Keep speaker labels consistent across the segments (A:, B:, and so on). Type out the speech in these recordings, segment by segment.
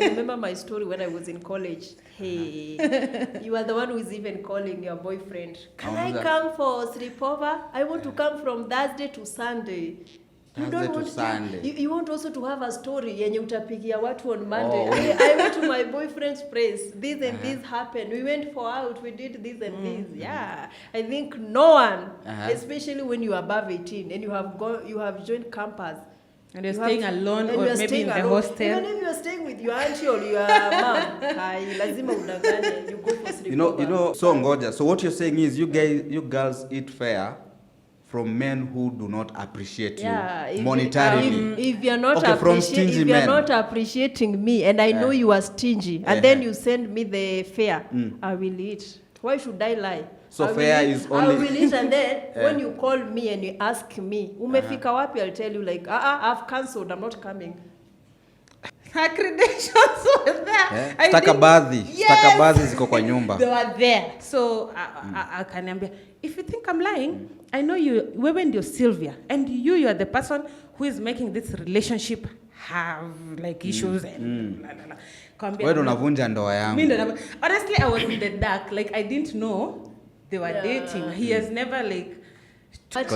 A: remember my story when I was in college. Hey, you are the one who is even calling your boyfriend. Can I come for sleepover? I want to come from Thursday to Sunday. You don't want
B: Sunday.
A: You want also to have a story yenye utapigia watu on Monday. I went to my boyfriend's place. This and this happened. We went for out. We did this and this. Yeah. I think no one, especially when you are above 18 and you have joined campus.
C: And you're staying alone or maybe in the hostel.
A: Even if you're staying with your auntie or your mom, lazima udanganye. You go for sleepover.
B: So ngoja. So what you're saying is you girls eat fair from men who do not appreciate you monetarily.
A: If you're not appreciating me and I know you are stingy and then you send me the fare, I will eat. Why should I lie?
B: So fare is only...
A: I will eat and then when you call me and you ask me, umefika wapi, I'll tell you like, I've cancelled, I'm not coming.
C: Her credentials were there.
B: Stakabadhi ziko kwa nyumba.
C: They were there. So akaniambia, if you think I'm lying, I know you, wewe ndio Sylvia, and you are the person who is making this relationship have like issues and la la la.
B: Wewe unavunja ndoa yangu.
C: Honestly, I was in the dark. Like I didn't know they were dating. He has never like...
A: But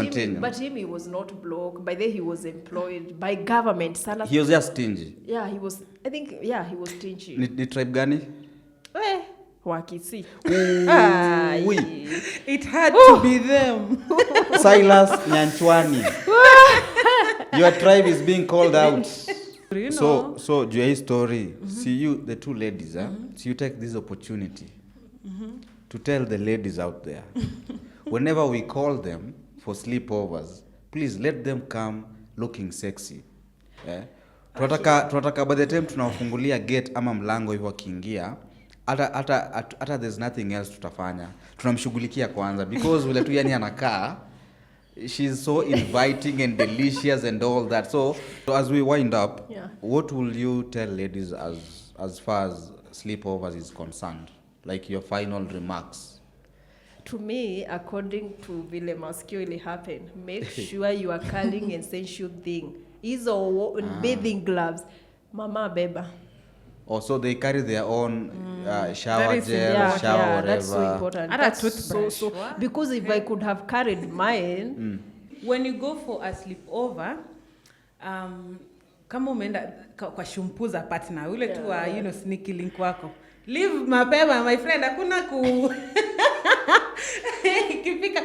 A: him, he was not broke. By then, he was employed by government.
B: He was just stingy.
A: Yeah, he was. I think, he was stingy.
B: Ni tribe gani?
A: Wakisi.
C: It had to be them.
B: Silas Nyanchwani. Your tribe is being called out.
C: You know.
B: So your story. See you, the two ladies. So you take this opportunity to tell the ladies out there, whenever we call them for sleepovers, please let them come looking sexy. Tunataka by the time tunawafungulia gate ama mlango hivyo kiingia, hata there's nothing else tutafanya. Tunamshughulikia kwanza because vile tu yani anakaa, she's so inviting and delicious and all that. So as we wind up, what will you tell ladies as far as sleepovers is concerned? Like your final remarks.
A: To me, according to vile masikio ili happen, make sure you are carrying essential thing. Hizo bathing gloves, mama beba.
B: Also, they carry their own shower gel, shower whatever.
A: That's so important.
C: That's so
A: because if I could have carried mine.
C: When you go for a sleepover, kama umeenda kwa shumpuza partner, ule tu wa sneaky link wako. Leave mapema, my friend, hakuna kifika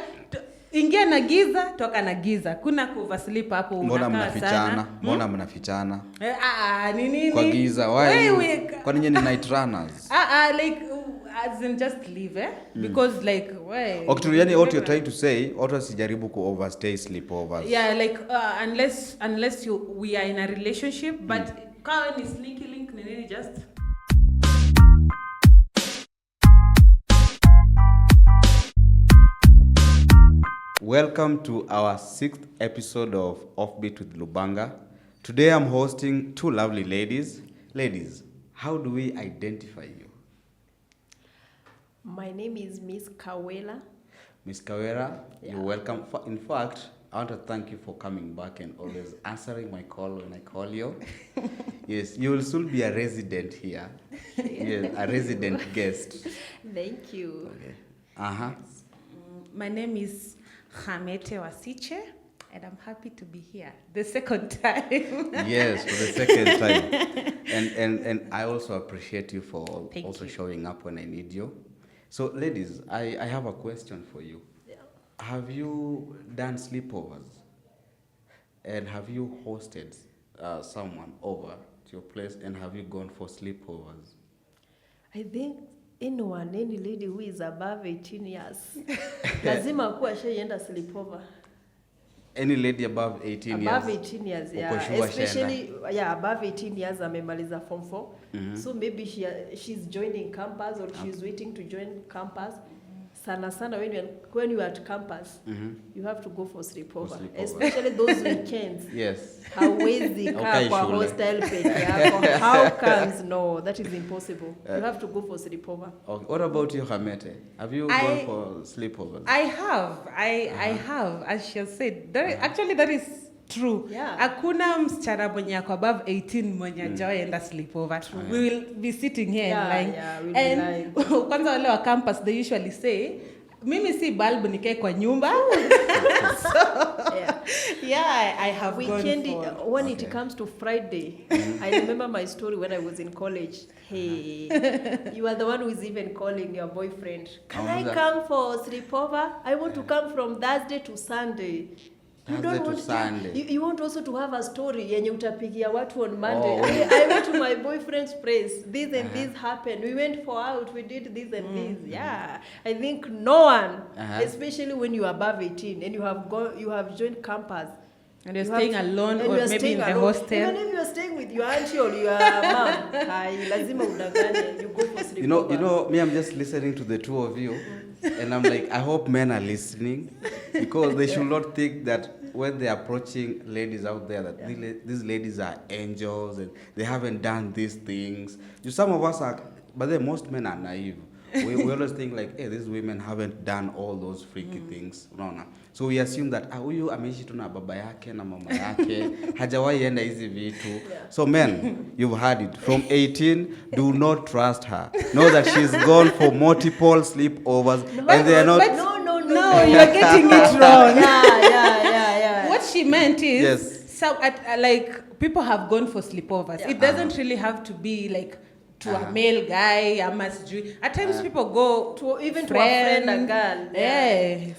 C: ingia na giza, toka na giza. Kuna kuvaslip hapo unakaa sana.
B: Mbona mnafichana?
C: Nini?
B: Kwa giza, why? Kwa nini ni night runners?
C: Like as in just leave, because like why?
B: Okay, yani what you're trying to say, watu sijaribu ku overstay sleepovers.
C: Yeah, like unless we are in a relationship, but kama ni sneaky link ni nini just
B: Welcome to our 6th episode of Offbeat with Lubanga. Today I'm hosting two lovely ladies. Ladies, how do we identify you?
A: My name is Miss Kawela.
B: Miss Kawela, you're welcome. In fact, I want to thank you for coming back and always answering my call when I call you. Yes, you will soon be a resident here. Yes, a resident guest.
A: Thank you.
B: Okay.
C: My name is Hamete Wasiche, and I'm happy to be here the second time.
B: Yes, for the second time. And I also appreciate you for showing up when I need you. So, ladies, I have a question for you. Yeah. Have you done sleepovers? And have you hosted someone over to your place? And have you gone for sleepovers?
A: I think any lady who is above 18 years lazima kuwa shaienda sleepover.
B: Any lady above 18 years?
A: Above 18 years, especially above 18 years amemaliza form 4. So maybe she's joining campus or she's waiting to join campus. Sana when you are at campus, you have to go for sleepover. Especially those weekends.
B: Yes.
A: Hawezi kaa kwa hostel peke yako. How comes? No, that is impossible. You have to go for sleepover.
B: Okay. What about you, Hamete? Have you gone for sleepovers?
C: I have. I have. As she said, that is True.
A: Yeah.
C: Hakuna msichana mwenye ako above 18 mwenye hajawaenda sleepover. We will be sitting here and lying.
A: We'll be lying.
C: Kwanza wale wa campus, they usually say, mimi si bulb nikae kwa nyumba. I have
A: weekend
C: gone for.
A: when it comes to Friday. I remember my story when I was in college. Hey, you are the one who is even calling your boyfriend. Can I come for sleepover? I want to come from Thursday to Sunday. You don't want
B: Sunday.
A: You want also to have a story yenye utapigia watu on Monday. I went to my boyfriend's place. This and this happened. We went for out. We did this and this. Yeah. I think no one, especially when you are above 18 and you have joined campus.
C: And you're staying alone or maybe in the hostel.
A: Even if you're staying with your auntie or your mom, lazima udanganye. You go for sleepover.
B: You know, me, I'm just listening to the two of you, and I'm like, I hope men are listening, because they should not think that when they're approaching ladies out there that these ladies are angels and they haven't done these things. Some of us are, but then most men are naive. We always think like, hey, these women haven't done all those freaky things. No. So we assume that huyu ameishi tu na baba yake na mama yake, hajawahi enda hizi vitu. So men, you've heard it. From 18, do not trust her. Know that she's gone for multiple sleepovers, and they are not.
C: No, you are getting it wrong.
A: Yeah.
C: What she meant is,
B: yes.
C: so like people have gone for sleepovers. It doesn't really have to be like to a male guy, a masjid. At times people go
A: to even friend, to a friend, a girl.
C: Yeah.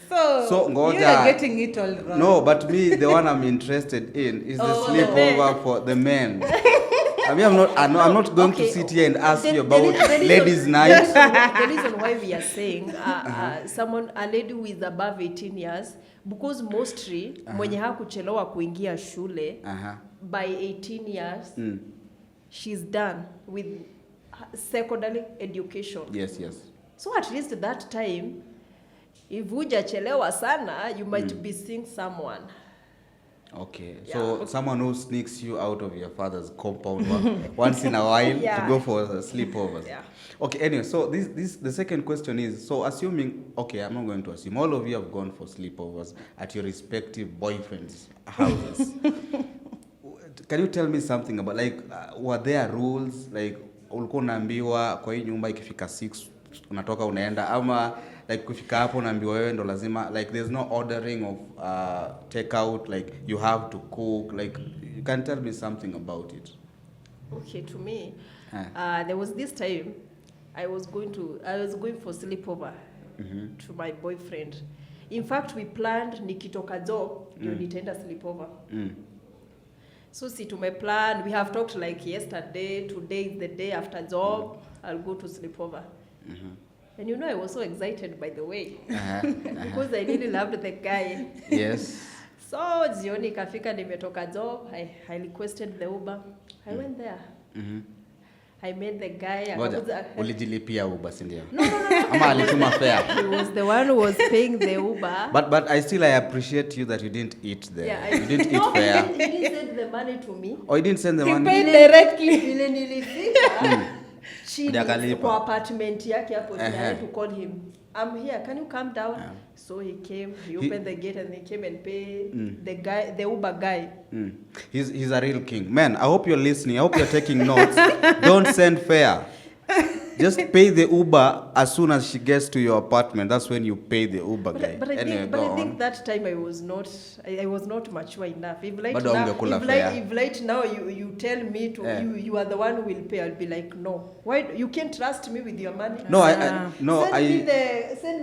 C: So you are getting it all wrong.
B: No, but me, the one I'm interested in is the sleepover for the men. I mean, I'm not going to sit here and ask you about ladies' night.
A: The reason why we are saying a lady who is above 18 years, because mostly mwenye hakuchelewa kuingia shule by 18 years, she's done with secondary education.
B: Yes.
A: So at least that time, if hujachelewa sana, you might be seeing someone.
B: Okay, so someone who sneaks you out of your father's compound once in a while to go for sleepovers.
A: Yeah.
B: Okay, anyway, so the second question is, so assuming, okay, I'm not going to assume, all of you have gone for sleepovers at your respective boyfriends' houses. Can you tell me something about, like, were there rules, like, ulikuwa unaambiwa kwa hii nyumba ikifika 6 unatoka unaenda, ama like kufika hapo unaambiwa wewe ndo lazima, like there's no ordering of take out, like you have to cook, like you can tell me something about it.
A: Okay, to me, there was this time I was going for sleepover to my boyfriend. In fact, we planned nikitoka job ndio nitaenda sleepover. So tumeplan, we have talked like yesterday, today is the day after job, I'll go to sleepover. And you know, I was so excited, by the way, because I really loved the guy.
B: Yes.
A: So jioni kafika nimetoka job, I requested the Uber. I went there. I met the guy.
B: Ulijilipia Uber, si ndio?
A: No.
B: Ama alituma fare.
A: He was the one who was paying the Uber.
B: But I appreciate you that you didn't eat there.
A: Yeah,
B: you didn't eat fare.
A: He didn't send the money to me.
B: Oh, he didn't send the money?
C: He paid directly.
A: Vile nilifika,
B: Ndiye akalipa.
A: kwa apartment yake hapo, I had to call him. I'm here, can you come down? So he came, he opened the gate and he came and paid the Uber guy.
B: He's a real king. Man, I hope you're listening. I hope you're taking notes. Don't send fare. Just pay the Uber as soon as she gets to your apartment. That's when you pay the Uber guy.
A: But I think that time I was not mature enough. If late now you tell me to you are the one who will pay, I'll be like, no. Why you can't trust me with your money? Send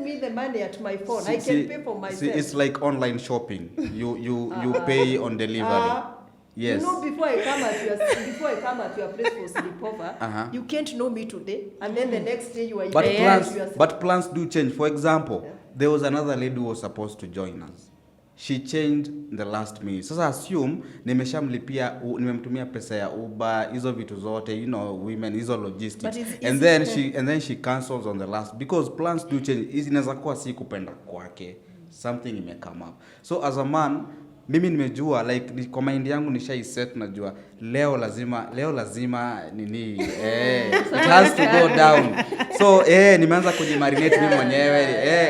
A: me the money at my phone. I can pay for myself.
B: See, it's like online shopping. You pay on delivery. Yes.
A: You know, before I come at your place for sleepover, you can't know me today, and then the next day you are.
B: But plans do change. For example, there was another lady who was supposed to join us. She changed in the last minute. Sasa assume nimemtumia pesa ya Uber, hizo vitu zote, you know, women, hizo logistics. And then she cancels on the last, because plans do change. Inaweza kuwa si kupenda kwake. Something may come up. So as a man, mimi nimejua, like kwa mind yangu nishaiset, najua leo lazima nini it has to go down. So nimeanza kujimarinate mimi mwenyewe.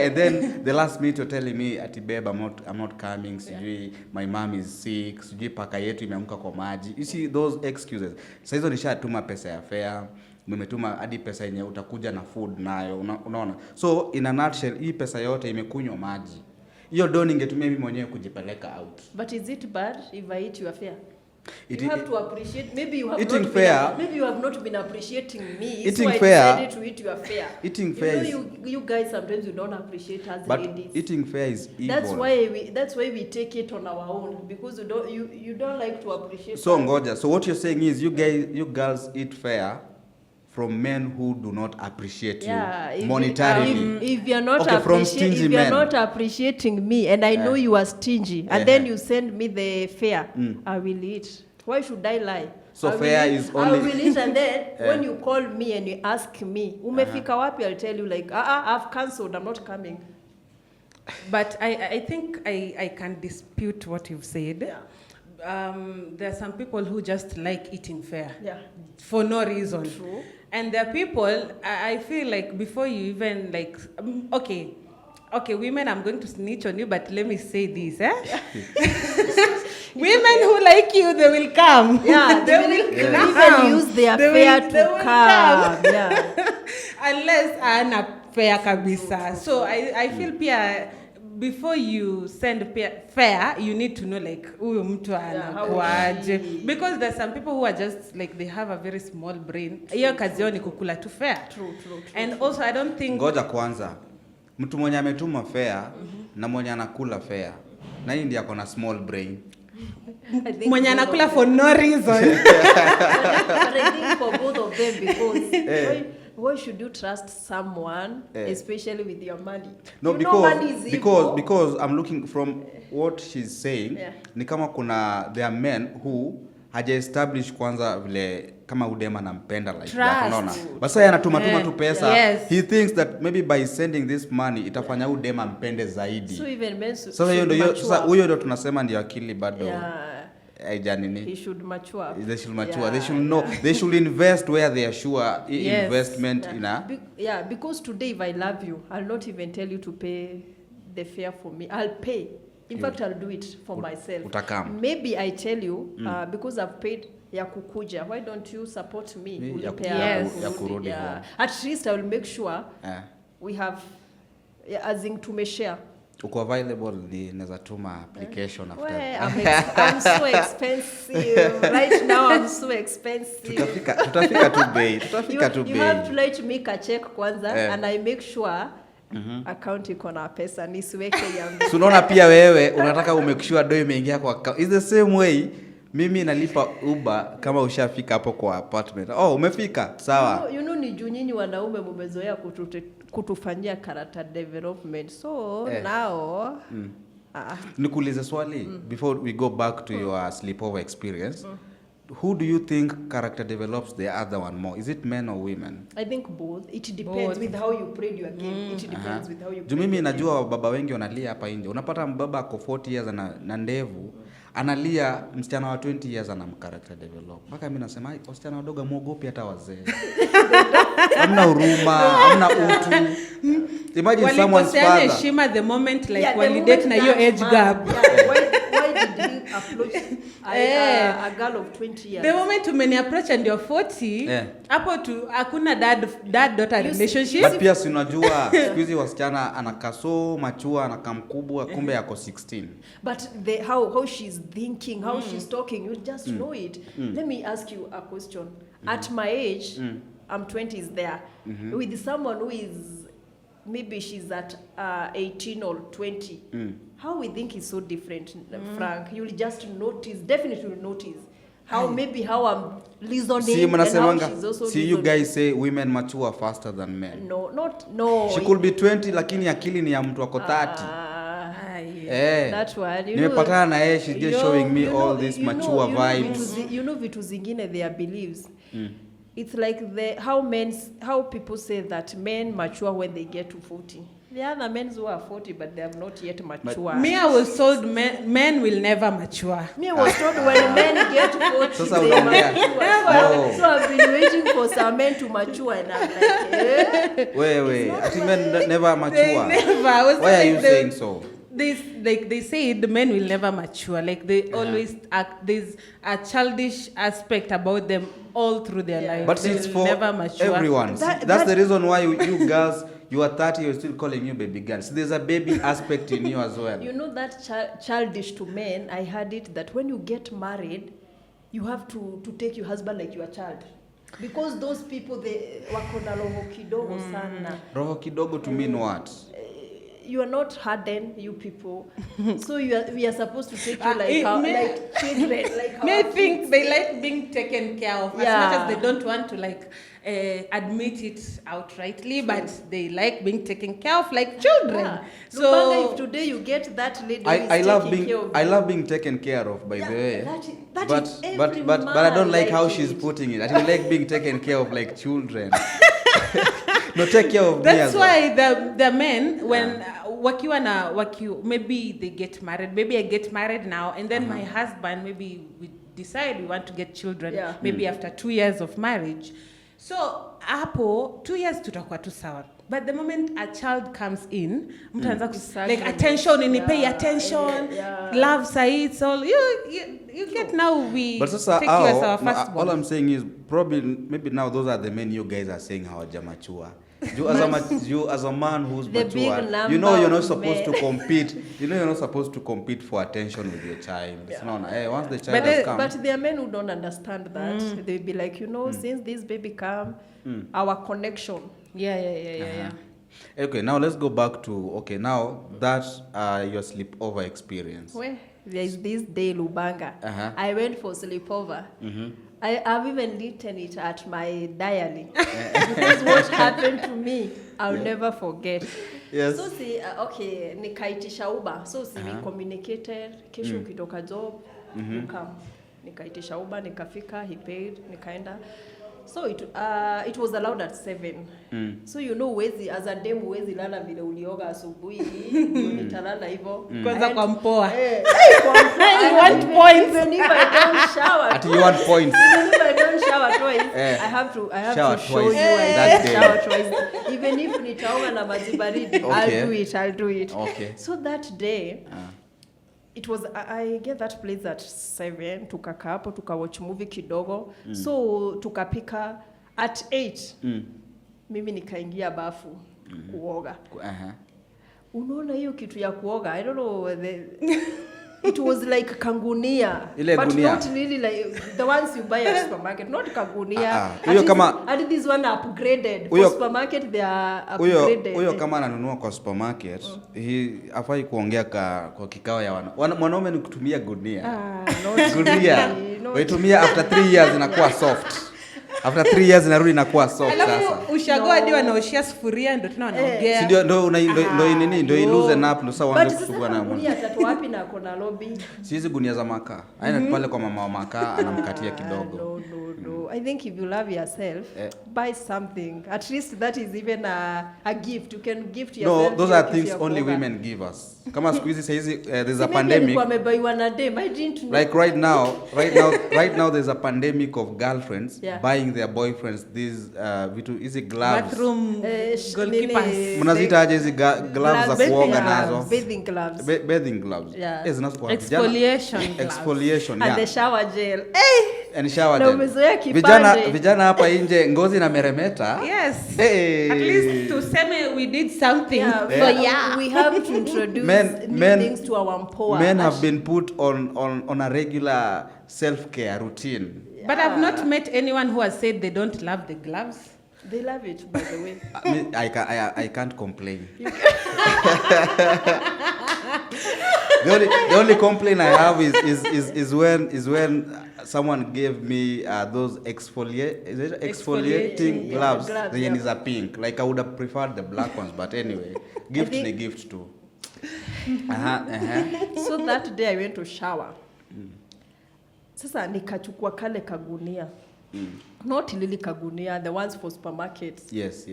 B: And then the last minute you're telling me ati babe I'm not coming. Sijui my mom is sick. Sijui paka yetu imeanguka kwa maji. You see those excuses. Sasa hizo nishatuma pesa ya fare. Nimetuma hadi pesa yenye utakuja na food nayo. Unaona? So in a nutshell hii pesa yote imekunywa maji. Hiyo do ningetumia mimi mwenyewe kujipeleka out.
A: But is it bad if I eat your fare? You have to appreciate. Maybe you have not been appreciating me.
B: Eating
A: so
B: fair.
A: I decided to eat your fare.
B: Eating fair.
A: You guys sometimes you don't appreciate us
B: but
A: ladies.
B: Eating fair is evil.
A: That's why we take it on our own, because you don't like to appreciate.
B: So ngoja. So what you're saying is you girls eat fair from men who do not appreciate you monetarily.
A: If you're not not appreciating me, and I know you are stingy, and then you send me the fare, I will eat. Why should I lie?
B: So fare is only...
A: I will eat, and then when you call me and you ask me, umefika wapi, I'll tell you like, I've cancelled, I'm not coming.
C: But I think I can dispute what you've said.
A: Yeah.
C: There are some people who just like eating fare for no reason.
A: True.
C: And there are people, I feel like before you even like, okay, women, I'm going to snitch on you, but let me say this, women who like you, they will come.
A: Yeah, they will even use their fare to come. Yeah.
C: Unless ana fare kabisa. So I feel pia, before you send fare, you need to know like huyu mtu anakuaje, because there's some people who are just like they have a very small brain. Hiyo kazi yao ni kukula tu fare.
A: True.
C: And also I don't think
B: ngoja kwanza mtu mwenye ametuma fare na mwenye anakula fare nani ndiye ako na small brain?
C: Mwenye anakula for no reason.
A: But I think for both of them, because why should you trust someone, especially with your money?
B: No,
A: money is
B: because I'm looking from what she's saying. Ni kama there are men who haja establish kwanza vile kama udema nampenda like that, unaona. Basi yeye anatuma tu pesa. He thinks that maybe by sending this money itafanya udema mpende zaidi.
A: So even men
B: sasa huyo ndio tunasema ndio akili bado.
A: He should mature.
B: They should mature. They should know. They should invest where they are sure investment in a.
A: Because today if I love you, I'll not even tell you to pay the fare for me. I'll pay. In fact, I'll do it for myself.
B: Utakam.
A: Maybe I tell you because I've paid ya kukuja. Why don't you support me?
B: Ya kurudi.
A: At least I will make sure we have as in tumeshare.
B: Uko available naweza tuma application after.
A: I'm so expensive. Right now I'm so expensive.
B: Tutafika tu bei.
A: You have to write me a check kwanza and I make sure account iko na pesa nisiweke yangu.
B: So unaona pia wewe unataka umekishua do imeingia kwa account. Is the same way mimi nalipa Uber kama ushafika hapo kwa apartment. Umefika. Sawa.
A: You know ni juu nyinyi wanaume mmezoea kutufanyia character development. So now
B: nikuulize swali before we go back to your sleepover experience. Who do you think character develops the other one more? Is it men or women?
A: I think both. It depends with how you played your game. It depends with how you play.
B: Mimi najua baba wengi wanalia hapa nje. Unapata baba ako 40 years na ndevu, analia msichana wa 20 years ana character develop. Mpaka mimi nasema wasichana wadogo muogopi hata wazee. Hamna huruma, hamna utu. Imagine someone's father.
C: Heshima the moment like validate na your age gap.
A: Why did you approach a girl of 20 years?
C: The moment umeni approach and you're 40, hapo tu hakuna dad daughter relationship.
B: But pia si unajua siku hizi wasichana anakaa so machua anakaa mkubwa kumbe yako 16.
A: But how she's thinking, how she's talking, you just know it. Let me ask you a question. At my age, I'm 20 is there. With someone who is maybe she's at 18 or 20. How we think is so different, Frank. You'll just notice, definitely notice how I'm listening and how she's also
B: listening. You guys say women mature faster than men.
A: No.
B: She could be 20 lakini akili ni ya mtu wako 30.
A: That one.
B: Nimepatana na yeye, she's just showing me all these mature vibes.
A: You know vitu zingine their beliefs. It's like how people say that men mature when they get to 40. The other men who are 40, but they have not yet matured.
C: Me, I was told men will never mature.
A: Me, I was told when men get 40,
B: So
A: they mature. So I've been waiting for some men to mature, and I'm like,
B: Wait. I think men never mature.
C: They never.
B: Why are you saying so?
C: They say the men will never mature. Like they always act. There's a childish aspect about them all through their life.
B: But
C: they
B: it's
C: will
B: for
C: never mature.
B: everyone. That's the reason why you girls, you are 30, you're still calling you baby girls. There's a baby aspect in you as well.
A: You know that childish to men, I heard it that when you get married, you have to take your husband like your child. Because those people, they wako na roho kidogo sana.
B: Roho kidogo to mean what?
A: You are not hardened, you people. So we are supposed to take you like children. Like
C: May think they like being taken care of as much as they don't want to admit it outrightly, but they like being taken care of like children.
A: Yeah.
C: So
A: Lubanga, if today you get that lady
B: I love being taken care of, by the way.
A: That is every
B: but I don't like how
A: it.
B: she's putting it. I don't like being taken care of like children. No, take care of me
C: that's
B: as
C: why the men when maybe they get married. Maybe I get married now, and then my husband, maybe we decide we want to get children.
A: Yeah.
C: Maybe after 2 years of marriage. So hapo 2 years tutakuwa tu sawa. But the moment a child comes in, mtaanza like attention, and pay attention, love sides, all you get now. We
B: but
C: take you as our firstborn.
B: all I'm saying is probably maybe now those are the men you guys are saying how mature. You as a man who's mature, you know you're not supposed to compete. You know you're not supposed to compete for attention with your child. It's not, hey, once the child has come.
A: But there are men who don't understand that. They'll be like, since this baby come, our connection.
C: Yeah.
B: Okay, now let's go back to now that your sleepover experience.
A: Well, there's this day Lubanga. I went for sleepover. I've even written it at my diary. Because what happened to me, I'll never forget.
B: Yes.
A: So nikaitisha Uber. So we communicated, kesho ukitoka job, come. Nikaitisha Uber, nikafika, he paid, nikaenda. So it was allowed at 7. So wezi as a dem wezi lala vile ulioga asubuhi nitalala hivyo
C: kwanza kwa mpoa.
A: I want points. Even if I don't shower.
B: At you want points.
A: Even if I don't shower twice, I have to show you I shower twice. Even if nitaoga na maji baridi, I'll do it.
B: Okay.
A: So that day it was I get that place at 7, tukakaa hapo tukawatch movie kidogo. So tukapika at 8. Mimi nikaingia bafu kuoga. Unaona hiyo kitu ya kuoga, I don't know it was like kangunia, but
B: gunia.
A: not really like the ones you buy at supermarket, not kangunia.
B: At
A: this one upgraded. For supermarket they are upgraded.
B: Huyo kama ananunua kwa supermarket, hafai kuongea kwa kikao ya mwanaume ni kutumia gunia. Gunia. Waitumia after 3 years inakuwa soft. After 3 years inarudi inakuwa soft sasa.
C: Ushagoa ndio wanaoshia sufuria ndio tunaongea.
B: Si ndio iluze nap ndio sasa waanze kusugua na
A: mwana. Gunia tatu wapi na kona lobby?
B: Si hizi gunia za makaa. Aina pale kwa mama wa makaa anamkatia kidogo.
A: No. I think if you love yourself, buy something. At least that is even a gift. You can gift yourself.
B: No, those are things only women give us. Kama siku hizi saizi there's a pandemic. Like right now there's a pandemic of girlfriends buying their boyfriends these vitu hizi gloves.
C: Bathroom goalkeepers.
B: Mnazita aje hizi gloves za kuoga nazo?
A: Bathing gloves.
B: Zinakuwa
C: exfoliation
A: and the shower gel.
B: And shower
A: gel.
B: Vijana hapa nje ngozi na meremeta.
C: Yes. At least to say we did something.
A: We have to introduce new things to our empower.
B: Men have been put on a regular self-care routine.
C: But I've not met anyone who has said they don't love the gloves.
A: They love it, by the way.
B: I can't complain. The only complaint I have is when someone gave me those exfoliating gloves. The yen is a pink. Like I would have preferred the black ones, but anyway, gift too.
A: So that day I went to shower. Sasa nikachukua kale kagunia. Not lili kagunia, the ones for supermarkets.
B: Yes.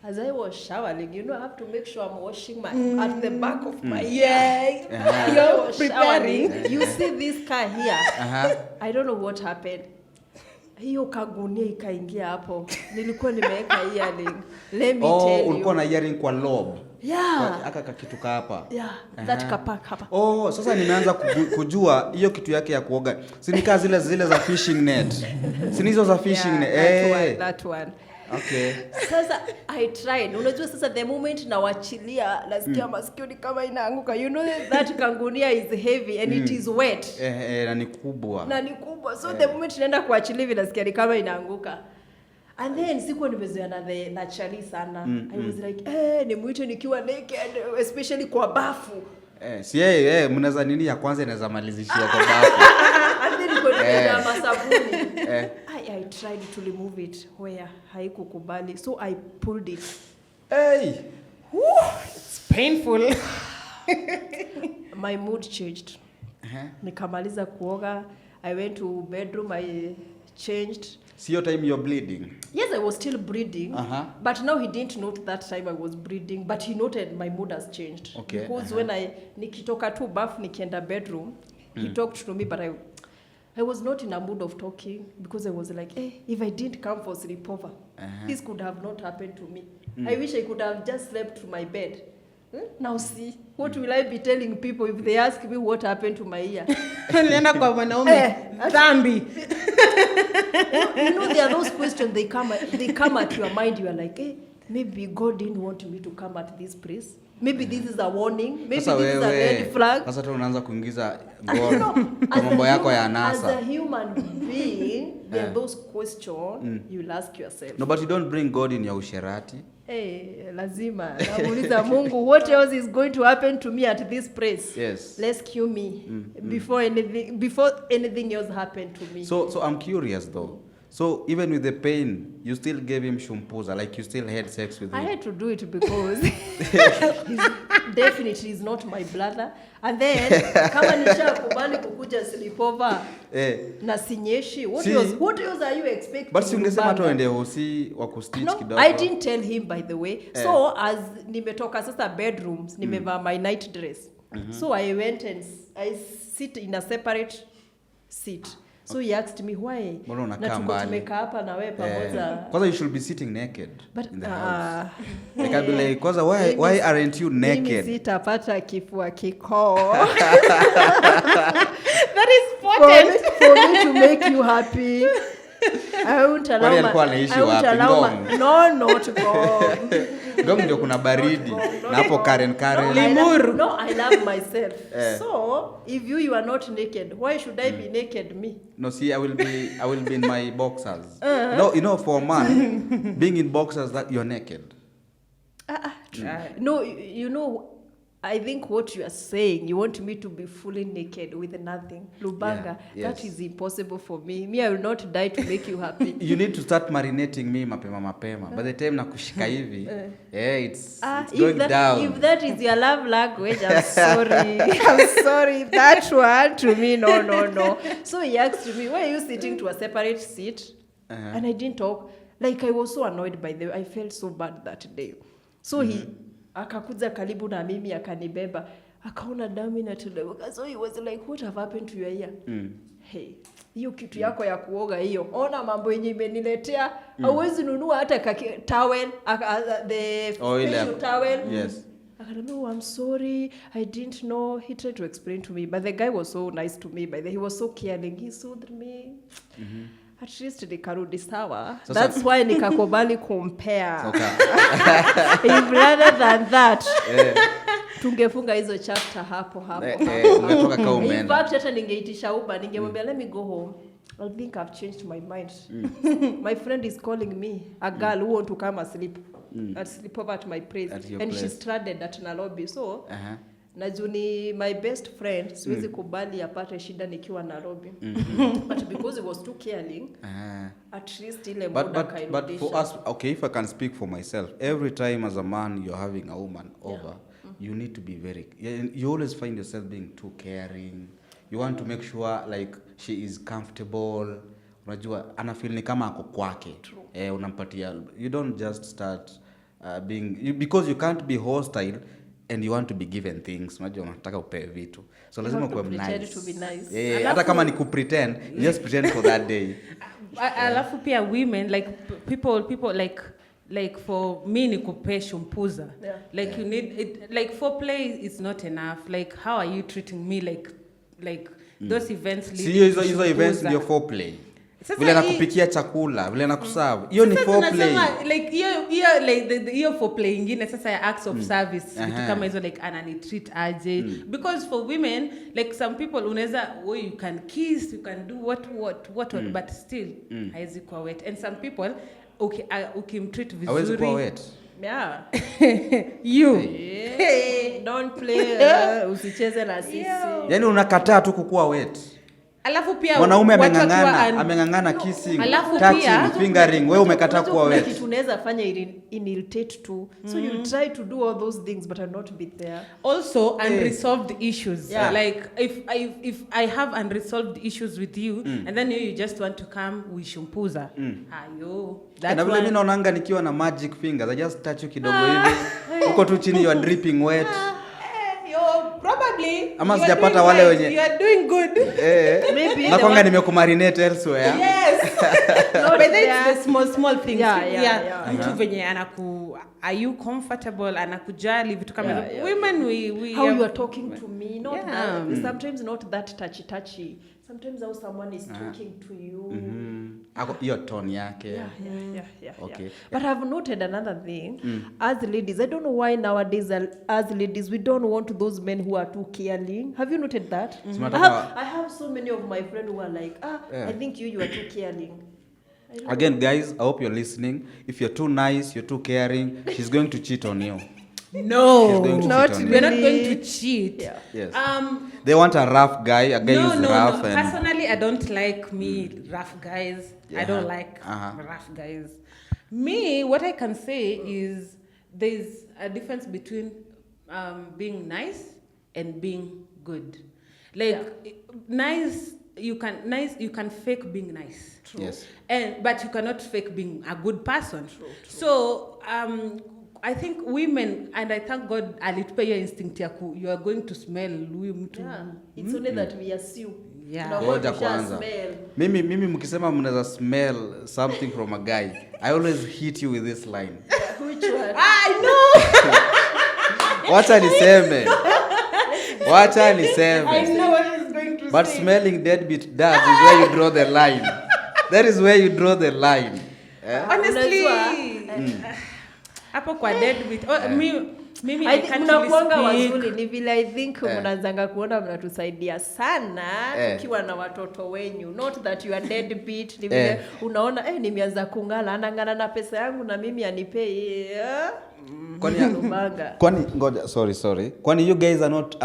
A: As I was showering, I have to make sure I'm washing my at the back of my ear. As I was showering, you see this car here. I don't know what happened. Hiyo kagunia ikaingia hapo. Nilikuwa nimeweka earring. Let me tell you.
B: Ulikuwa na earring kwa lobe.
A: Yeah.
B: Aka kakituka hapa.
A: Yeah, that kapak hapa.
B: Sasa nimeanza kujua hiyo kitu yake ya kuoga. Si nikaa zile za fishing net. Si hizo za fishing net.
A: That one.
B: Okay.
A: Sasa I tried. Unajua sasa the moment nawachilia nasikia masikio ni kama inaanguka. That kangunia is heavy and it is wet.
B: Na ni kubwa.
A: So the moment naenda kuachilia hivi nasikia ni kama inaanguka. And then sikuwa nimezoea na chali sana. I was like, nimuite nikiwa naked, especially kwa bafu.
B: Si mnaweza nini ya kwanza inaweza malizishia kwa bafu.
A: And then niko na masabuni. I tried to remove it where haikukubali. So I pulled it.
B: Hey!
C: It's painful.
A: My mood changed. Nikamaliza kuoga. I went to bedroom. I changed.
B: See your time you're bleeding?
A: Yes, I was still bleeding. But now he didn't note that time I was bleeding. But he noted my mood has changed.
B: Okay.
A: Because when nikitoka tu bath nikienda bedroom, he talked to me, but I was not in a mood of talking because I was like, if I didn't come for sleepover, this could have not happened to me. I wish I could have just slept to my bed. Now see, what will I be telling people if they ask me what happened to my ear?
C: Nenda kwa wanaume. Dhambi.
A: There are those questions, they come at your mind. You are like, maybe God didn't want me to come at this place. Maybe this is a warning. Maybe this is a red flag.
B: Sasa tunaanza kuingiza God kwa mambo yako ya nasa.
A: As a human being, there are those questions you'll ask yourself.
B: No, but you don't bring God in your usherati.
A: Lazima. Namuuliza Mungu, what else is going to happen to me at this place?
B: Yes.
A: Rescue me before anything else happened to me.
B: So I'm curious though. So even with the pain, you still gave him shumpuza, like you still had sex with him?
A: I had to do it because definitely is not my brother. And then, kama nishakubali kukuja sleepover, na sinyeshi, what else are you expecting?
B: But si ungesema tu ende hosi wa kustitch kidogo.
A: I didn't tell him, by the way. So as nimetoka sasa bedrooms, nimevaa my night dress. So I went and I sit in a separate seat. So he asked me why. Na tuko tumeka hapa na wewe pamoja.
B: Kwanza you should be sitting naked in the house. Like I'd be like, kwanza why aren't you naked?
A: Mimi sitapata kifua kikoo.
C: That is important.
A: For me to make you happy. I won't allow No, not Gong.
B: Gong ndio kuna baridi. Na hapo Karen.
C: Limuru.
A: No, I love myself. So, if you are not naked, why should I be naked me?
B: No, see, I will be in my boxers. No, for a man, being in boxers, that you're naked.
A: No, I think what you are saying, you want me to be fully naked with nothing. Lubanga, that is impossible for me. Me, I will not die to make you happy.
B: You need to start marinating me mapema. By the time nakushika hivi, it's going down.
A: If that is your love language, I'm sorry. I'm sorry. That one to me, no. So he asked me, why are you sitting to a separate seat? And I didn't talk. Like I was so annoyed by the way. I felt so bad that day. So he akakuja karibu na mimi akanibeba akaona damu inatoka. So he was like, what have happened to your ear? Hey, hiyo kitu yako ya kuoga hiyo, ona mambo yenye imeniletea. Hauwezi nunua hata towel, the facial towel.
B: Yes.
A: Akaniambia, I'm sorry, I didn't know. He tried to explain to me, but the guy was so nice to me. He was so caring. He soothed me. At least nikarudi sawa. That's why nikakubali compare. If rather than that, tungefunga hizo chapter hapo.
B: Ungetoka kama umeenda.
A: In fact, hata ningeitisha Uber, ningemwambia let me go home. I think I've changed my mind. My friend is calling me, a girl who want to come asleep. Sleep over at my place. And she's stranded at Nairobi. So, Najuni, my best friend, siwezi kubali apate shida nikiwa Nairobi. But because he was too caring, at least ile muda kairudisha.
B: But for us, okay, if I can speak for myself, every time as a man you're having a woman over, you need to be you always find yourself being too caring. You want to make sure like she is comfortable. Unajua, ana feel ni kama ako kwake. Unampatia. You don't just start because you can't be hostile and you want to be given things. Unajua unataka upewe vitu. So lazima kuwe nice.
A: To be nice.
B: Yeah, hata kama ni kupretend, just pretend for that day.
C: Alafu pia women like people like for me ni kupesha mpuza. Like you need it, like foreplay is not enough. Like how are you treating me like those events leading to
B: hizo events ndio foreplay. Vile nakupikia chakula, vile nakuserve. Hiyo ni foreplay.
C: Like hiyo foreplay ingine sasa ya acts of service vitu kama hizo like anani treat aje because for women like some people unaweza you can kiss, you can do what but still haizi kwa wet and some people ukimtreat vizuri
B: hawezi kwa wet.
A: Yeah.
C: You
A: don't play usicheze na sisi.
B: Yaani unakataa tu kukua wet.
C: Alafu pia
B: mwanaume amengangana kissing, touching, fingering, wewe umekataa kuwa wet.
A: Kitu unaweza fanya irritate tu. So you try to do all those things but are not be there.
C: Also unresolved issues. Like if I have unresolved issues with you and then you just want to come wishumpuza. Ayo.
B: Na vile mimi naonanga nikiwa na magic fingers, I just touch you kidogo hivi. Uko tu chini you are dripping wet.
C: Probably
B: ama sijapata wale wenye
C: you are doing good.
A: Maybe
B: na kwanga nimekumarinate elsewhere.
C: Yes. But it's the small things.
A: Yeah.
C: Mtu venye are you comfortable, anakujali vitu kama hivyo. Women we
A: how you are talking to me, not that, sometimes not that touchy. Sometimes how someone is talking to you.
B: Ako hiyo tone yake.
A: Yeah.
B: Okay.
A: But I've noted another thing. As ladies, I don't know why nowadays as ladies we don't want those men who are too caring. Have you noted that? I have so many of my friends who are like, I think you are too caring.
B: Again, guys, I hope you're listening. If you're too nice, you're too caring, she's going to cheat on you.
C: No,
B: we're
C: not going to cheat.
A: Yeah.
B: Yes. They want a rough guy, a guy who's rough.
C: No. Personally, I don't like rough guys. I don't like rough guys. Me, what I can say is there's a difference between being nice and being good. Like nice, you can fake being nice.
B: True. Yes.
C: But you cannot fake being a good person. True. So I think women, and I thank God alitupa hiyo instinct ya you are going to smell huyu mtu.
A: It's only that we assume.
B: Ngoja kwanza. Mimi mkisema mnaweza smell something from a guy, I always hit you with this line.
A: Which one?
C: I know.
B: Wacha niseme.
C: I know what he's going to
B: but
C: say.
B: But smelling deadbeat dads is where you draw the line. That is where you draw the line.
C: Honestly. Hapo kwa deadbeat. Mimi I can't
A: mnakuanga wazuri ni vile I think mnaanzanga kuona mnatusaidia sana tukiwa na watoto wenyu, not that you are deadbeat. Ni vile unaona nimeanza kungala anangana na pesa yangu na mimi anipei
B: kwani ngoja sorry kwani you guys are not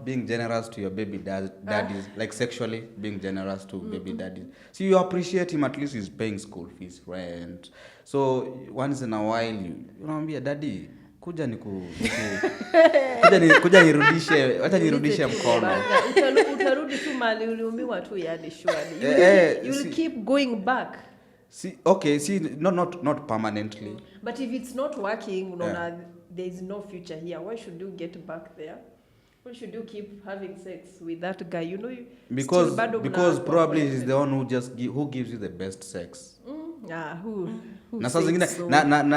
B: being generous to your baby daddies like sexually being generous to baby daddies. So you appreciate him, at least he's paying school fees, rent. So once in a while unamwambia daddy kuja nirudishe, hata nirudishe mkono.
A: Utarudi tu mali uliumiwa tu, yani surely you'll keep going back. Not permanently. But if it's not working, there is no future here. Why should you get back there? Why should you keep having sex with that guy?
B: Because probably he's the one who gives you the best sex.
A: Who
B: na saa zingine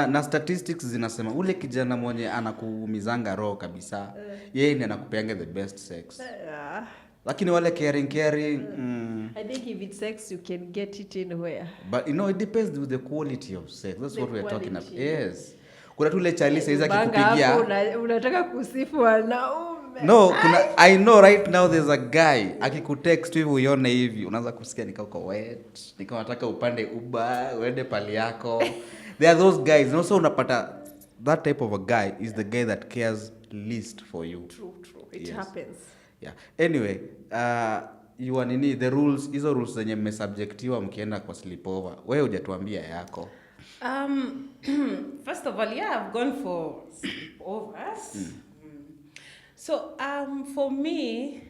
B: na statistics zinasema ule kijana mwenye anakuumizanga roho kabisa yeye ndiye anakupeanga the best sex. Lakini wale caring
A: I think if it's sex you can get it anywhere.
B: But it depends with the quality of sex. That's what we're talking about. Yes. Kuna tu ile Charlie saiza kikupigia.
A: Unataka kusifu wanaume.
B: No, I know right now there's a guy akikutext hivi uione hivi unaanza kusikia nikao uko wet, nikao nataka upande Uber uende pali yako. There are those guys. Also unapata that type of a guy is the guy that cares least for you.
A: True. It happens.
B: Yeah. Anyway, you are nini the rules, hizo rules zenye mmesubjectiwa mkienda kwa sleepover. Wewe hujatuambia yako.
C: First of all, I've gone for sleepovers. So for me,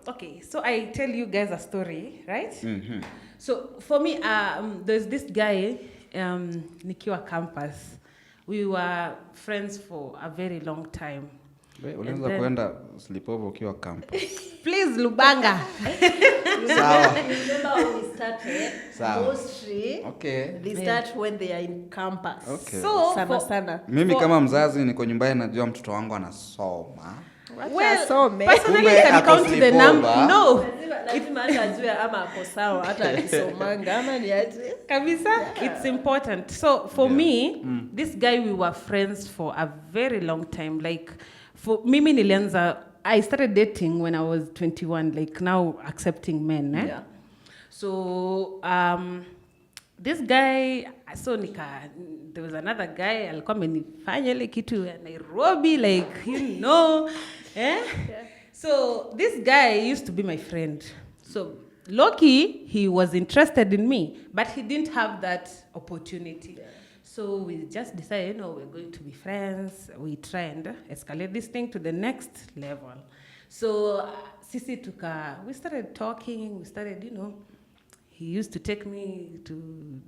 C: okay, so I tell you guys a story, right? So for me, there's this guy, nikiwa campus. We were friends for a very long time.
B: Ulianza kwenda sleepover ukiwa campus?
C: Please Lubanga.
B: Sawa.
A: Remember when we started?
B: Sawa.
A: Mostly they start when they are in campus.
B: Okay.
C: So
A: sana.
B: Mimi kama mzazi niko nyumbani najua mtoto wangu anasoma.
C: Personally I can count the number. No.
A: Lazima ajue ama ako sawa hata akisomanga ama ni aje.
C: Kabisa, it's important. So for me, this guy, we were friends for a very long time. Like for mimi nilianza, I started dating when I was 21, like now accepting men.
A: Yeah.
C: So this guy, so there was another guy, alikuwa amenifanya ile kitu ya Nairobi, like Yeah. So this guy used to be my friend. So Loki, he was interested in me, but he didn't have that opportunity. Yeah. So we just decided, we're going to be friends. We try and escalate this thing to the next level. So we started talking. We started, he used to take me to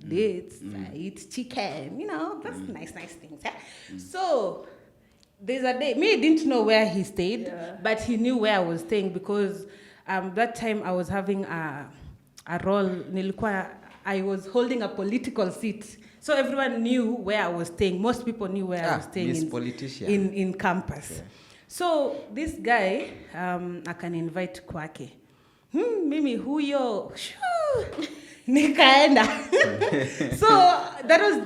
C: dates. I eat chicken, that's nice things. Yeah? So there's a day, me didn't know where he stayed, but he knew where I was staying because that time I was having a role, I was holding a political seat. So everyone knew where I was staying. Most people knew where I was staying in campus. Okay. So this guy, I can invite kwake. Mimi huyo. Nikaenda. So that was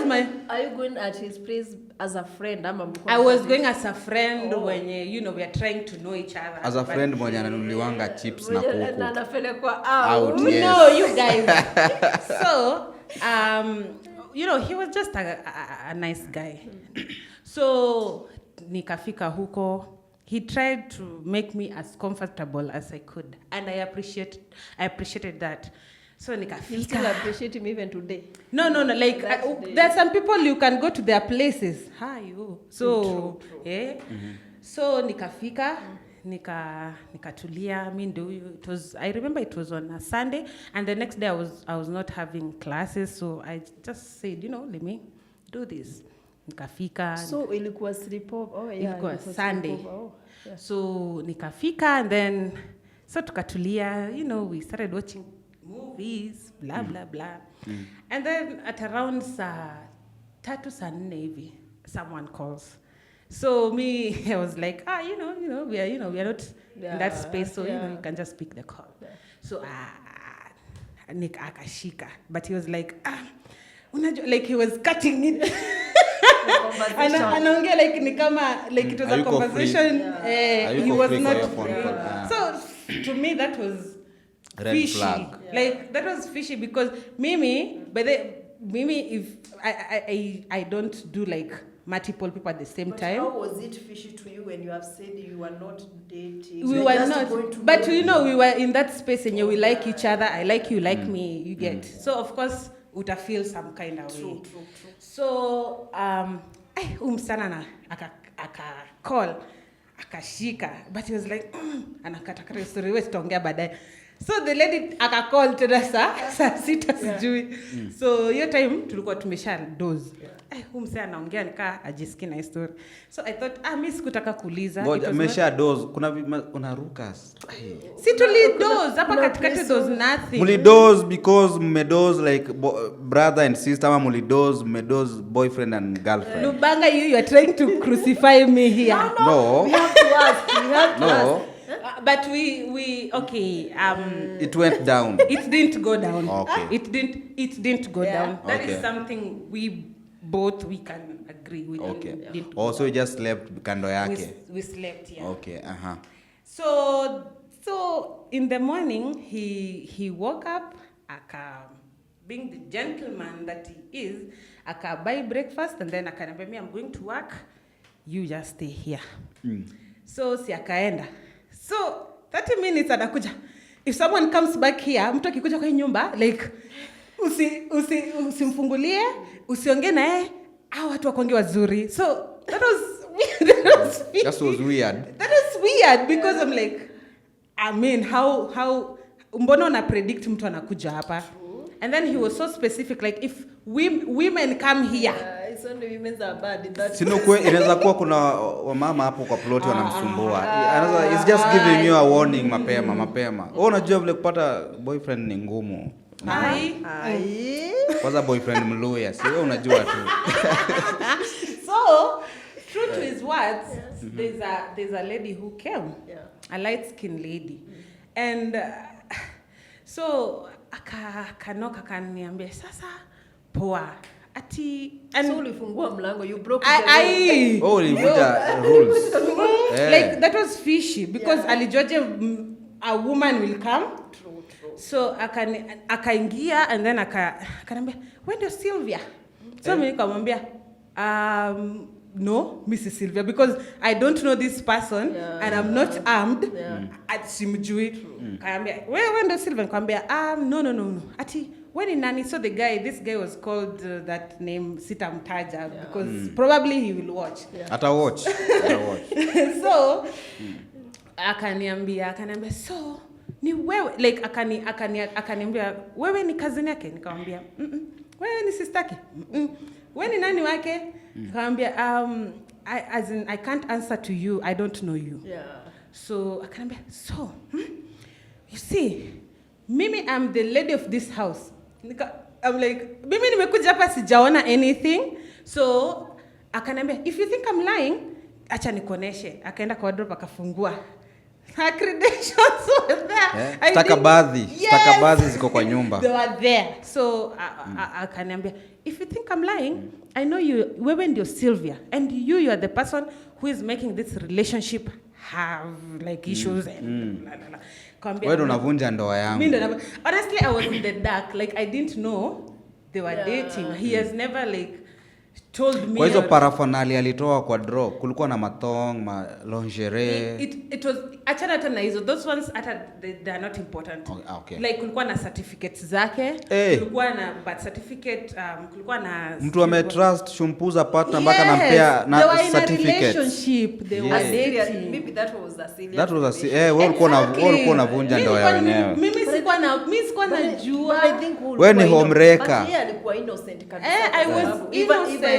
C: my.
A: Are you going at his place as a friend?
C: I was going as a friend when we are trying to know each other.
B: As a friend mwenye ananuliwanga chips na kuku.
A: Na anapelekwa out.
C: Yes. No, you guys. So he was just a nice guy. So nikafika huko. He tried to make me as comfortable as I could, and I appreciated that. So nikafika.
A: You still appreciate him even today?
C: No. Like there's some people you can go to their places. So
A: true.
C: Yeah. Mm-hmm. So nikafika. Nikatulia. I remember it was on a Sunday, and the next day I was not having classes, so I just said, let me do this. Nikafika.
A: So ilikuwa sleepover. Oh yeah.
C: Ilikuwa Sunday. Yeah. So nikafika, and then so tukatulia. We started watching movies, blah blah blah. And then at around 3:00 hivi, someone calls. So I was like, we are not in that space, so you can just pick the call. Yeah. So Nick akashika, but he was like, like he was cutting it. Anaongea like ni kama like it was a conversation. He was not free. So to me that was
B: red
C: fishy.
B: Flag.
C: Yeah. Like that was fishy because Mimi, if I don't do like multiple people at the same time.
A: How was it fishy to you when you have said you were not dating?
C: We were not, but we were in that space and we like each other. I like you, like me. You get. So of course, uta feel some kind of way. True. So sana aka call akashika, but he was like anakata story wewe tutaongea baadaye. So the lady aka call tena saa 6 sijui. So hiyo time tulikuwa tumesha doze. Msee anaongea nikaa ajisikii na story. So I thought mimi sikutaka kuuliza.
B: Ngoja umesha doze, kuna unaruka.
C: Si tuli doze hapa katikati doze nothing.
B: Muli doze because mmedoze like brother and sister ama muli doze mmedoze boyfriend and girlfriend.
C: Lubanga, you are trying to crucify me here.
B: No.
A: We have to ask.
C: But we okay.
B: It went down.
C: It didn't go down.
B: Okay.
C: It didn't go down. That
B: okay.
C: is something we can agree with.
B: Okay. Also you just slept kando yake.
C: We slept, yeah.
B: Okay,
C: So in the morning he woke up, being the gentleman that he is, buy breakfast and then akaniambia me I'm going to work, you just stay here. So si akaenda. So 30 minutes anakuja. If someone comes back here, mtu akikuja kwa nyumba like usimfungulie, usiongee naye, watu wakonge wazuri. So that was
B: weird.
C: That was weird because I'm like, how mbona una predict mtu anakuja hapa? And then he was so specific, like if women come here.
A: It's only women are bad in that.
B: Sino kwe inaweza kuwa kuna wamama hapo kwa plot wanamsumbua. It's just giving you a warning mapema. Unajua vile kupata boyfriend ni ngumu. Kwanza boyfriend Mluya, si wewe unajua tu.
C: So, true to his words, there's a lady who came, a light-skinned lady. And so akanoka akaniambia sasa poa.
A: So ulifungua mlango, you broke
C: the
B: rule. Ulivunja rules.
C: Like that was fishy because alijoje a woman will come.
A: True.
C: So akaingia and then akaniambia when is Sylvia? So mimi nikamwambia no, Mrs. Sylvia, because I don't know this person and I'm not armed. Simjui. Kaambia when ndo Sylvia? Kaambia no. Ati when in nani? So this guy was called that name Sitamtaja because probably he will watch.
B: Ata watch.
C: So akaniambia so ni wewe, like akaniambia wewe ni cousin yake? Nikamwambia wewe ni sister yake? Wewe ni nani wake? Nikamwambia as in I can't answer to you, I don't know you. So akaniambia so you see mimi I'm the lady of this house. I'm like mimi nimekuja hapa sijaona anything. So akaniambia if you think I'm lying acha nikuoneshe. Akaenda kwa wardrobe akafungua. Her credentials were there.
B: Stakabadhi ziko kwa nyumba.
C: They were there. So akaniambia if you think I'm lying, I know you, wewe ndio Sylvia, and you are the person who is making this relationship have like issues and blah, blah, blah.
B: Wewe unavunja ndoa yangu.
C: Honestly, I was in the dark, like I didn't know they were dating. He has never like told me.
B: Kwa hizo paraphernalia alitoa kwa draw, kulikuwa na matong, lingerie.
C: It was achana hata na hizo, those ones hata they are not important.
B: Okay.
C: Like kulikuwa na certificates zake, kulikuwa na birth certificate, kulikuwa na
B: mtu ametrust shumpuza partner mpaka nampea na certificate.
C: Relationship, they were dating.
A: Maybe that was a serious.
B: That was a wewe ulikuwa unavunja ndoa ya wenyewe.
C: Mimi sikuwa najua.
A: I think
B: wewe ni homewrecker.
A: But yeye alikuwa innocent kabisa.
C: I was innocent.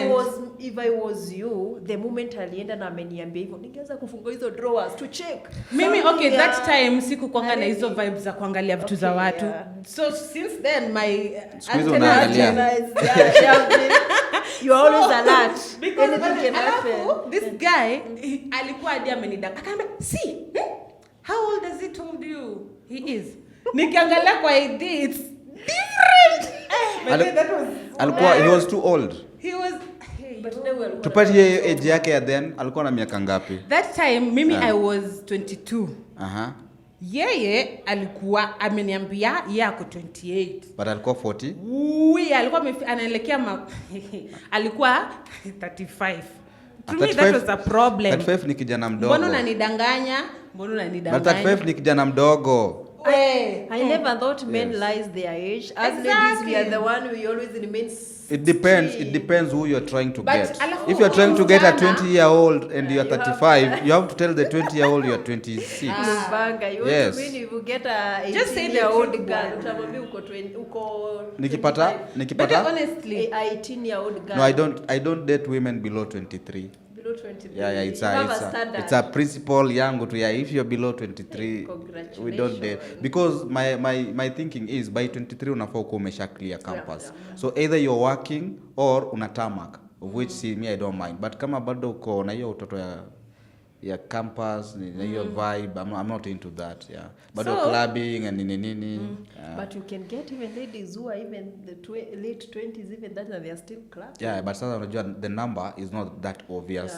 A: If I was you, the moment alienda na ameniambia hivyo, ningeweza kufungua hizo drawers to check.
C: Mimi that time sikukwanga na hizo vibes za kuangalia vitu za watu. So since then my
B: antenna
A: you are always alert.
C: Because this guy alikuwa hadi amenidaka. Akaniambia, "See, how old has he told you he is?" Nikiangalia kwa ID it's different.
B: Alikuwa he was too old.
C: He was
B: tupatie age yake ya then alikuwa na miaka ngapi?
C: That time mimi I was 22. Yeye alikuwa ameniambia yeye ako 28.
B: But alikuwa 40?
C: Alikuwa anaelekea alikuwa 35. To me that was a problem.
B: 35 ni kijana mdogo.
C: Mbona unanidanganya?
B: But 35 ni kijana mdogo.
A: I never thought men lies their age. As ladies, we are the one we always remain.
B: It depends who you're trying to get. If you're trying to get a 20-year-old and you're 35, you have to tell the 20-year-old you're 26.
A: Yes. When you get a 18-year-old girl, utamwambia uko
B: Nikipata?
C: But honestly,
A: a 18-year-old girl.
B: No, I don't date women below 23.
A: Below 23.
B: Yeah, it's a principle yangu to if you're below 23, we don't date. Because my thinking is by 23 unafaa kuwa umesha clear campus. So either you're working or una tarmac, of which see me I don't mind. But kama bado uko na hiyo utoto ya campus, na hiyo vibe, I'm not into that. Yeah. But clubbing and nini.
A: But you can get even ladies who are even the late 20s, even that they are still clubbing.
B: Yeah, but sasa unajua the number is not that obvious.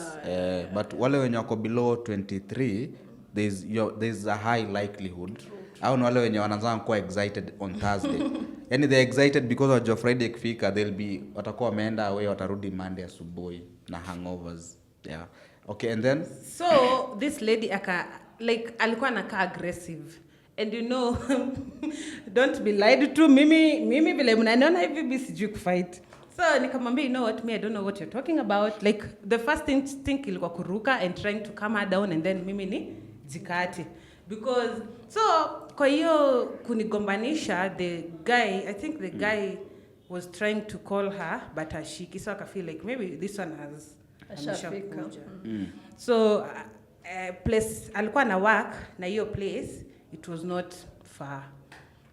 B: But wale wenye wako below 23, there's a high likelihood. Au ni wale wenye wanaanza kuwa excited on Thursday. Yani they're excited because of Friday ikifika, watakuwa wameenda away, watarudi Monday asubuhi na hangovers. Yeah. Okay, and then?
C: So, this lady alikuwa anakaa aggressive. And you know, don't be lied to. Mimi vile mnaniona hivi mimi sijui kufight. So, nikamwambia, you know what, I don't know what you're talking about. Like, the first thing ilikuwa kuruka and trying to calm her down, and then mimi ni jikati. Because, so, kwa hiyo kunigombanisha, the guy, I think the guy was trying to call her but ashiki, so I feel like maybe this one has
A: Ashafika.
C: So place alikuwa na work na hiyo place, it was not far.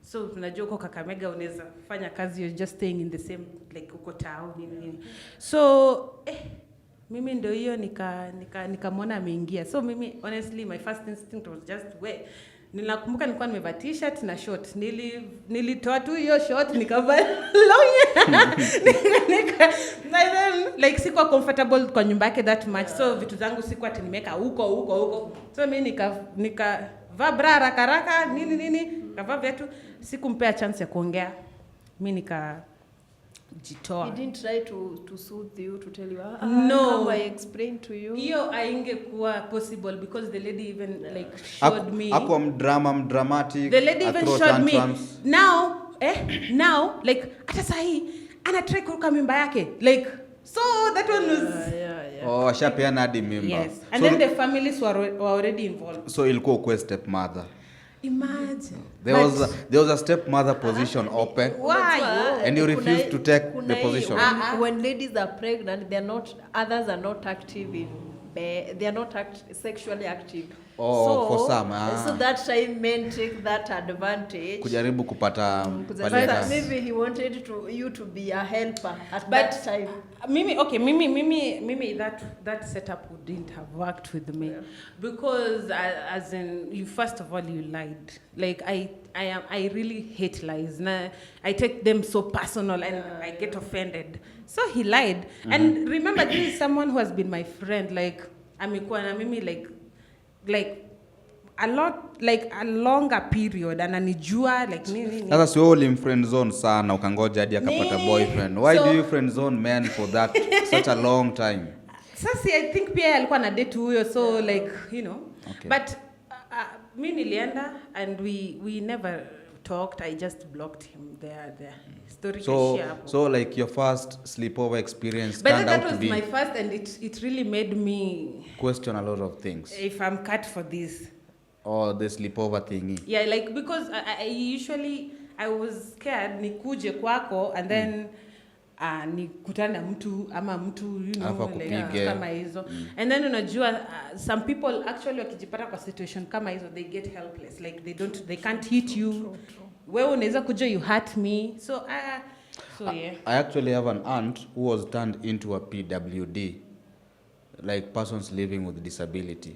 C: So tunajua uko Kakamega unaweza fanya kazi, you're just staying in the same, like uko town nini. So mimi ndio hiyo nikamwona ameingia. So mimi honestly my first instinct was just ninakumbuka nilikuwa nimevaa t-shirt na short. Nilitoa tu hiyo short nikavaa long. Na then like sikuwa comfortable kwa nyumba yake that much. So vitu zangu sikuwa ati nimeka huko. So mimi nikavaa bra haraka nini nikavaa viatu, sikumpea chance ya kuongea. Mimi nikajitoa.
A: He didn't try to soothe you, to tell you,
C: no,
A: come I explain to you.
C: Hiyo haingekuwa possible because the lady even like showed me.
B: Hapo dramatic.
C: The lady even showed me. Now like hata sahi ana try kuruka mimba yake. Like so that one was
B: Oh, ashapeana hadi mimba.
C: Yes. And then the families were already involved.
B: So ilikuwa kwa stepmother.
C: Imagine.
B: There was a stepmother position open.
C: Why?
B: And you refused to take the position.
A: When ladies are pregnant, others are not active in they are not sexually active.
B: Oh, for some.
A: So that time men take that advantage.
B: Kujaribu kupata
A: but maybe he wanted you to be a helper at that time.
C: Mimi that setup wouldn't have worked with me, because as in you, first of all you lied. Like I really hate lies. I take them so personal and I get offended. So he lied. And remember, this is someone who has been my friend. Like amekuwa na mimi like a lot, like a longer period, ananijua like nini.
B: Sasa sio uli friend zone sana ukangoja hadi akapata boyfriend. Why do you friend zone men for that such a long time?
C: Sasa I think pia alikuwa na date huyo, so like you know. Okay. But mimi nilienda and we never talked. I just blocked him there. Story
B: so like your first sleepover experience
C: but
B: turned out
C: that
B: to be,
C: was my first, and it really made me
B: question a lot of things.
C: If I'm cut for this.
B: Or the sleepover thingy.
C: Yeah, like because I was scared nikuje kwako and then nikutane na mtu ama mtu you know like kama hizo. And then unajua some people actually wakijipata kwa situation kama hizo they get helpless, like they can't hit you. Wewe unaweza kuja you hurt me. So yeah.
B: I actually have an aunt who was turned into a PWD, like persons living with disability.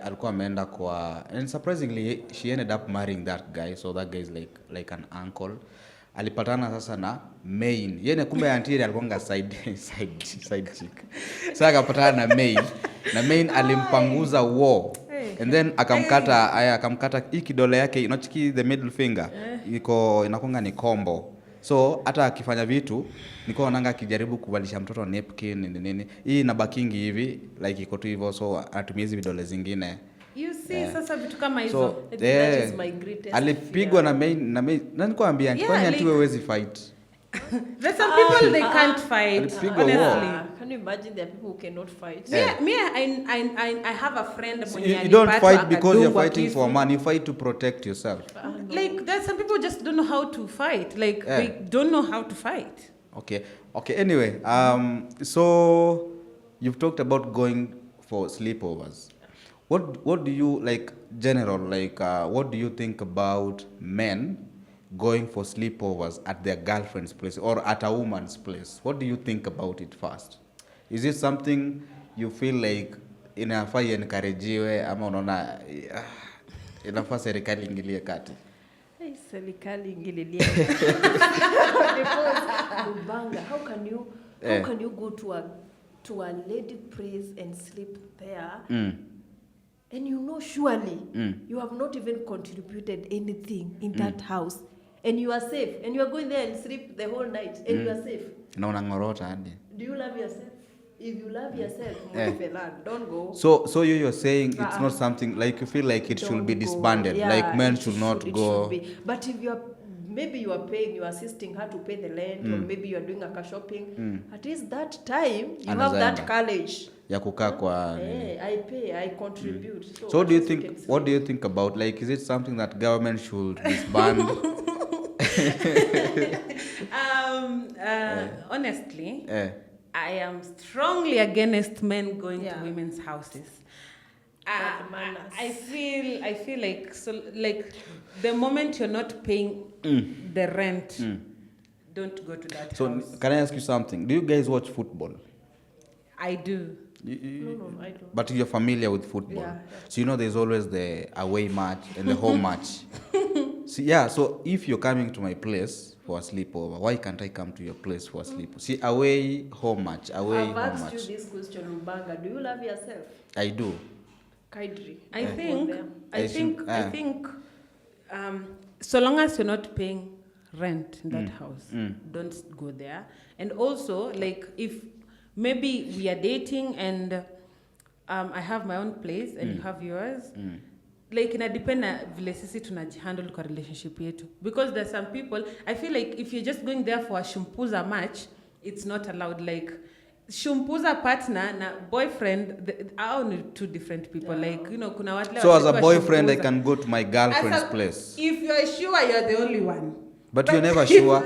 B: Alikuwa ameenda kwa, and surprisingly she ended up marrying that guy, so that guy is like an uncle. Alipatana sasa na main. Yeye kumbe auntie alikuwa side chick. Sasa akapatana na main alimpanguza war. And then akamkata hii kidole yake, inachiki the middle finger. Inakonga ni combo. So hata akifanya vitu niko naanga akijaribu kuvalisha mtoto napkin nini. Hii inabakingi hivi like iko tu hivyo, so anatumia hizi vidole zingine.
C: You see sasa vitu kama hizo.
B: So,
A: that is my greatest.
B: Alipigwa na main na nikuambia kwani ati wewe huwezi fight.
C: There's some people they can't fight, honestly.
A: Can you imagine there are people who cannot fight?
C: Me I have a friend mwenye
B: you don't fight because you're fighting for a man, you fight to protect yourself.
C: Like there's some people just don't know how to fight, like they don't know how to fight.
B: Okay, anyway, so you've talked about going for sleepovers. What do you like general, like what do you think about men going for sleepovers at their girlfriend's place or at a woman's place? What do you think about it first? Is it something you feel like inafaa encouragewe ama unaona inafaa serikali ingilie kati?
A: Serikali ingililia. Ubanga, how can you go to a lady place and sleep there? And you know surely you have not even contributed anything in that house, and you are safe, and you are going there and sleep the whole night, and you are safe.
B: Na unangorota hadi.
A: Do you love yourself? If you love yourself, don't go.
B: So you're saying it's not something like you feel like it should be disbanded, like men should not go.
A: But if you are maybe you are paying, you are assisting her to pay the rent, or maybe you are doing a car shopping. At least that time you have that courage
B: ya kukaa kwa
A: I pay, I contribute.
B: So do you think, what do you think about, like, is it something that government should disband?
C: Honestly, I am strongly against men going to women's houses. I feel like, so, like, the moment you're not paying the rent, don't go to that house.
B: So can I ask you something? Do you guys watch football?
C: I do.
A: No, I don't.
B: But you're familiar with football.
A: Yeah.
B: So you know there's always the away match and the home match. So if you're coming to my place for a sleepover, why can't I come to your place for a sleepover? See, away, home match, away, home match.
A: I've asked you this question, Rubanga. Do you love yourself?
B: I do.
A: Kaidri.
C: I think so long as you're not paying rent in that house, don't go there. And also, like, if maybe we are dating and I have my own place and you have yours, like, inadepend na vile sisi tunajihandle kwa relationship yetu. Because there's some people, I feel like if you're just going there for a shumpuza match, it's not allowed. Like, shumpuza partner na boyfriend are only two different people. Like, you know, kuna watu.
B: So as a boyfriend, shumpuza, I can go to my girlfriend's place.
C: If you're sure you're the only one.
B: But you're never sure.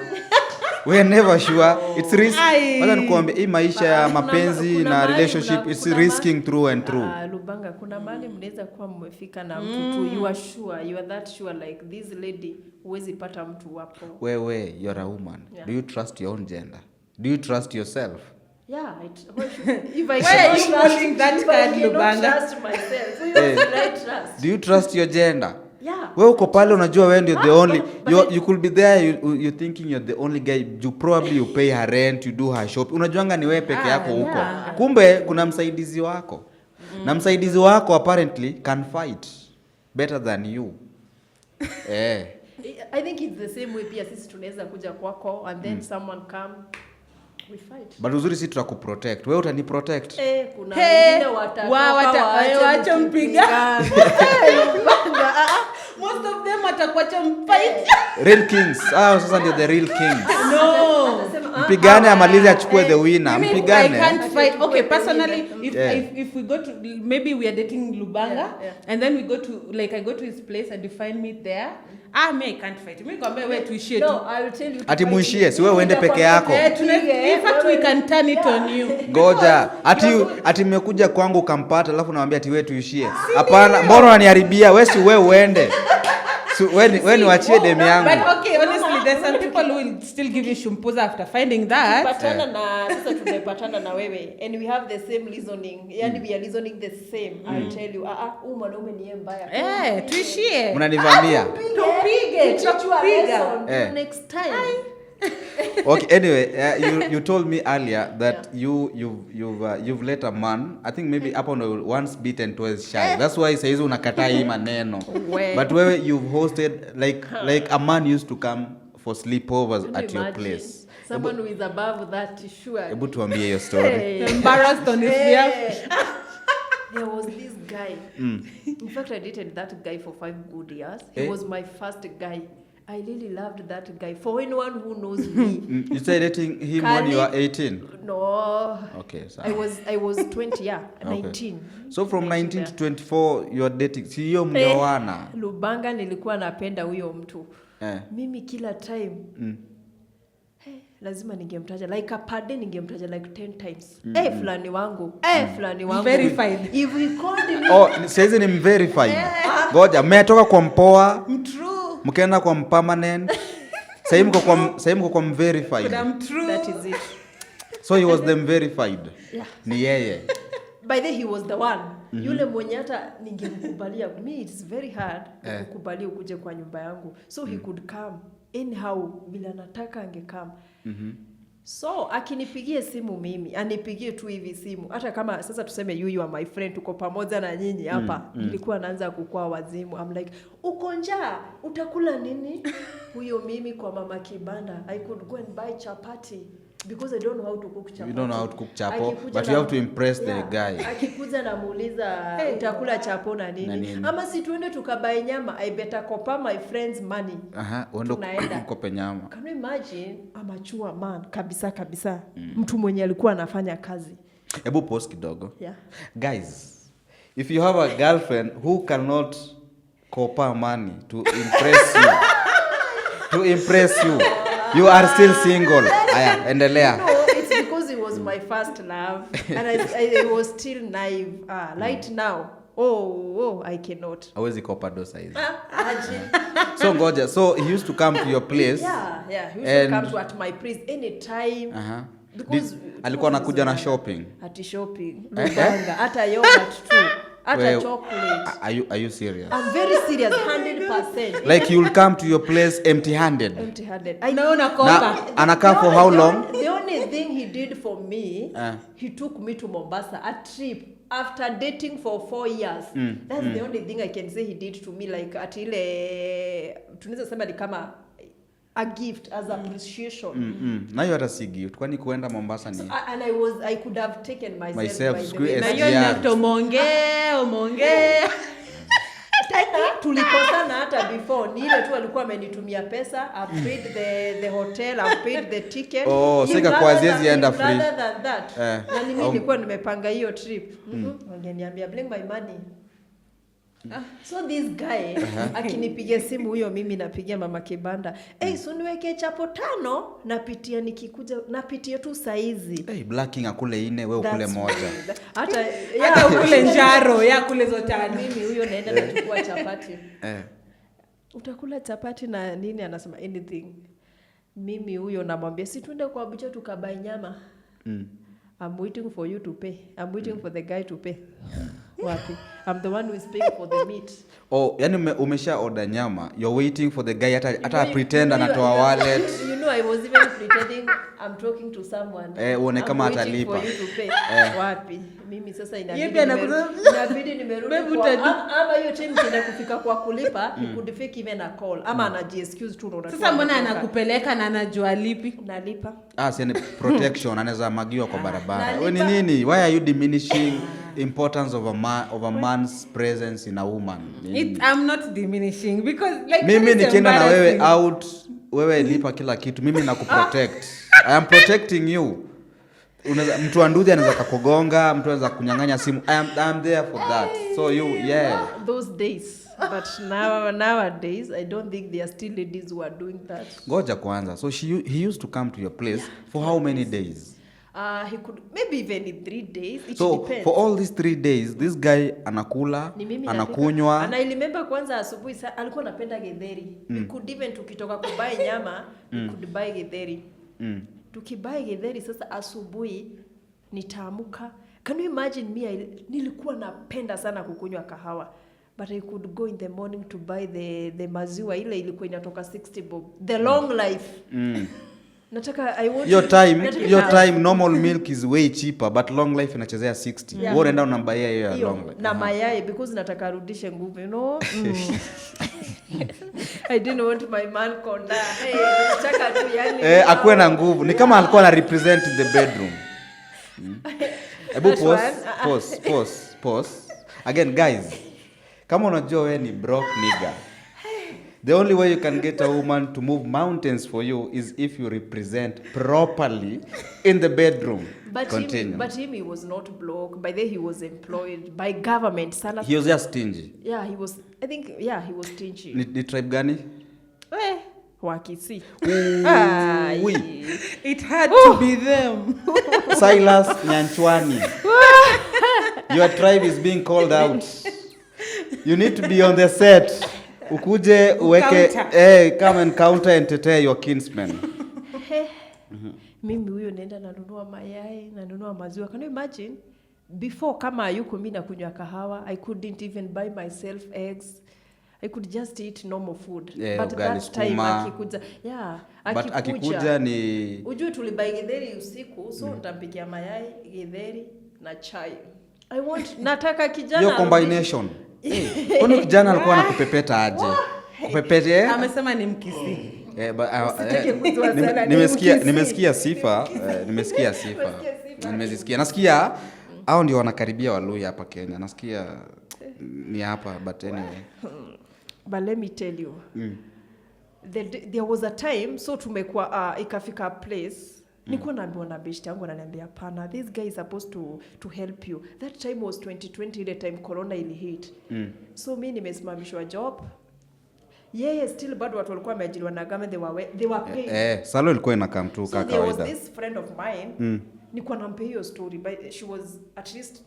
B: We're never sure. It's risk. Wacha nikuambie hii maisha ya mapenzi na relationship, it's risking through and through.
A: Lubanga, kuna mahali mnaweza kuwa mmefika na mtu tu, you are sure, you are that sure, like this lady huwezi pata mtu wapo.
B: Wewe, you're a woman. Yeah. Do you trust your own gender? Do you trust yourself?
A: Yeah, if I cannot trust myself, who else I trust?
B: Do you trust your gender?
A: Yeah.
B: Wewe uko pale unajua wewe ndio the only, you could be there, you thinking you're the only guy, you probably pay her rent, you do her shop, unajuanga ni wewe peke yako huko. Kumbe kuna msaidizi wako. Na msaidizi wako apparently can fight better than you.
A: I think it's the same way pia sisi tunaweza kuja kwako and then someone come, we fight.
B: But uzuri si tutakuprotect. Wewe utani protect.
A: Kuna wengine
C: waacha mpigana. Most of them watakuacha mfight.
B: Real kings. Sasa ndio the real kings.
C: No.
B: Mpigane amalize achukue the winner. Mpigane.
C: I can't fight. Okay, personally, if we go to, maybe we are dating Lubanga, and then we go to, like, I go to his place and you find me there. Me, I can't fight. Me kwambia wewe tuishie tu.
A: No, I will tell you.
B: Ati muishie, si wewe uende peke yako.
C: In fact, we can turn it on you.
B: Goja. Ati mmekuja kwangu ukampata alafu naambia ati wewe tuishie. Hapana, mbona unaniharibia? Wewe si wewe uende. So wewe niachie demu yangu.
C: But okay, honestly, there's some people who will still give you shumpuza after finding that.
A: Patana na sasa tumepatana na wewe and we have the same reasoning. Yani we are reasoning the same. I'll tell you, huyu mwanaume ni mbaya.
C: Tuishie.
B: Mnanivamia.
C: Tupige.
A: Next time.
B: Okay, anyway, you told me earlier that you've let a man, I think maybe upon once beaten twice shy. That's why saizi unakataa hii maneno. But wewe you've hosted like a man used to come for sleepovers at your place.
A: Someone who is above that, sure.
B: Hebu tuambie your story.
C: Embarrassed on his behalf.
A: There was this guy. In fact, I dated that guy for 5 good years. He was my first guy. I really loved that guy. For anyone who knows me.
B: You started dating him when you were 18?
A: No.
B: Okay, so
A: I was 20, yeah, 19.
B: Okay. So from 19 to 24 you are dating. Si hiyo mlioana.
A: Lubanga nilikuwa napenda huyo mtu. Mimi kila time. Lazima ningemtaja like a per day, ningemtaja like 10 times. Fulani wangu. Fulani wangu.
C: Verified.
A: If we called him.
B: Saizi ni verified. Ngoja, mmetoka kwa mpoa.
C: True.
B: Mkaenda kwa permanent. Sasa mko kwa verified.
A: That is it.
B: So he was them verified.
A: Yeah.
B: Ni yeye.
A: By the way, he was the one. Yule mwenye hata ningemkubalia. Me, it's very hard kukubalia ukuje kwa nyumba yangu. So he could come anyhow bila nataka angekam. So akinipigie simu mimi, anipigie tu hivi simu. Hata kama sasa tuseme you are my friend, tuko pamoja na nyinyi hapa. Nilikuwa naanza kukua wazimu. I'm like, uko njaa, utakula nini? Huyo mimi kwa mama kibanda, I could go and buy chapati. because I don't know how to cook chapati.
B: You don't know how to cook chapo, but you have to impress the guy.
A: Akikuja namuuliza utakula chapo na nini? Ama si tuende tukabae nyama, I better kopa my friends money.
B: Tunaenda kope nyama.
A: Can you imagine a mature man kabisa mtu mwenye alikuwa anafanya kazi.
B: Hebu pause kidogo.
A: Yeah.
B: Guys, if you have a girlfriend who cannot kopa money to impress you, you are still single. Aya, endelea.
A: No, it's because it was my first love and I was still naive. Right now, I cannot.
B: Hawezi kopa dosa hizi. So ngoja, so he used to come to your place.
A: Yeah, he used to come to at my place anytime. Because
B: alikuwa anakuja na shopping.
A: Ati shopping. Lubanga, hata yogurt too. Hata chocolate.
B: Are you serious?
A: I'm very serious, 100%.
B: Like you'll come to your place empty-handed.
A: Empty-handed.
C: Naona kopa.
B: Anakaa for how long?
A: The only thing he did for me, he took me to Mombasa, a trip. After dating for 4 years. That's the only thing I can say he did to me, like at ile tunaweza sema ni kama a gift as appreciation.
B: Na hiyo hata si gift, kwani kuenda Mombasa ni.
A: So, and I could have taken myself by the way.
C: Na hiyo ni umonge.
A: Tulikosana hata before. Ni ile tu alikuwa amenitumia pesa, I paid the hotel, I paid the ticket.
B: Sika kwa ziezi enda free.
A: Rather than that. Na mimi nilikuwa nimepanga hiyo trip. Wangeniambia bring my money. So this guy akinipigia simu huyo mimi napigia mama Kibanda. So niweke chapo 5 napitia nikikuja napitia tu saizi.
B: Blacking akule 4 wewe ukule moja.
C: Hata ukule njaro ya kule zote
A: mimi huyo naenda nachukua chapati. Utakula chapati na nini anasema anything. Mimi huyo namwambia si tuende kwa bucha tukabai nyama. I'm waiting for you to pay. I'm waiting for the guy to pay. Wapi? I'm the one who is paying for the meat.
B: Yani umesha order nyama. You're waiting for the guy hata pretend anatoa wallet.
A: You know I was even pretending I'm talking to someone.
B: Uone kama atalipa.
A: For you to pay. Wapi? Mimi sasa inabidi nimerudi ama hiyo time tena kufika kwa kulipa, he could fake even a call. Ama anaji-excuse tu unaona.
C: Sasa mbona anakupeleka na anajua lipi?
A: Nalipa.
B: Si ni protection anaweza magiwa kwa barabara. Wewe ni nini? Why are you diminishing importance of a man's presence in a woman?
C: I'm not diminishing because like
B: mimi nikienda na wewe out, wewe lipa kila kitu, mimi nakuprotect. I am protecting you. Mtu anduthi anaweza kukugonga, mtu anaweza kunyang'anya simu. I am there for that. So
A: those days. But nowadays I don't think there are still ladies who are doing that.
B: Ngoja kwanza. So he used to come to your place for how many days?
A: He could maybe even in 3 days. It
B: so
A: depends.
B: For all these 3 days this guy anakula, anakunywa.
A: And I remember kwanza asubuhi alikuwa anapenda githeri. We could even tukitoka kubai nyama, we could buy githeri. Tukibai githeri sasa asubuhi nitaamuka. Can you imagine me? Nilikuwa napenda sana kukunywa kahawa. But I could go in the morning to buy the maziwa ile ilikuwa inatoka 60 bob. The long life.
B: Your time normal milk is way cheaper but long life inachezea 60. Wewe unaenda unambaia hiyo long life.
A: Na mayai because nataka arudishe nguvu, you know. I didn't want my man konda. Nataka tu yani.
B: Akuwe na nguvu. Ni kama alikuwa ana represent the bedroom. Ebu pause. Again guys. Kama unajua wewe ni broke nigga. The only way you can get a woman to move mountains for you is if you represent properly in the bedroom.
A: But him, he was not broke. By the way, he was employed by government.
B: He was just stingy.
A: Yeah, he was. I think, he was stingy.
B: Ni tribe gani?
A: Wakisi.
C: It had to be them.
B: Silas Nyanchwani. Your tribe is being called out. You need to be on the set. Ukuje uweke come and counter and tetee your kinsmen.
A: Mimi huyo nenda nanunua mayai, nanunua maziwa. Can you imagine? Before kama yuko mimi nakunywa kahawa, I couldn't even buy myself eggs. I could just eat normal food. But that time akikuja
B: ni
A: ujue tulibai githeri usiku, so nitampikia mayai, githeri na chai. Nataka kijana.
B: Your combination. Kwani kijana alikuwa anakupepeta aje? Kupepete?
C: Amesema ni mkisi.
B: But
A: Usitake kujua sana,
B: nimesikia sifa, nimesikia sifa. Nimesikia. Nasikia hao ndio wanakaribia Waluya hapa Kenya. Nasikia ni hapa, but anyway.
A: But let me tell you. There was a time, so tumekuwa ikafika place nilikuwa naambiwa na best yangu ananiambia pana, this guy is supposed to help you. That time was 2020, ile time corona ili hit. So mimi nimesimamishwa job. Still bado watu walikuwa wameajiriwa na government, they were paid.
B: Salo ilikuwa inakam tu kaka kawaida.
A: So there was this friend of mine, nilikuwa nampea hiyo story, but she was at least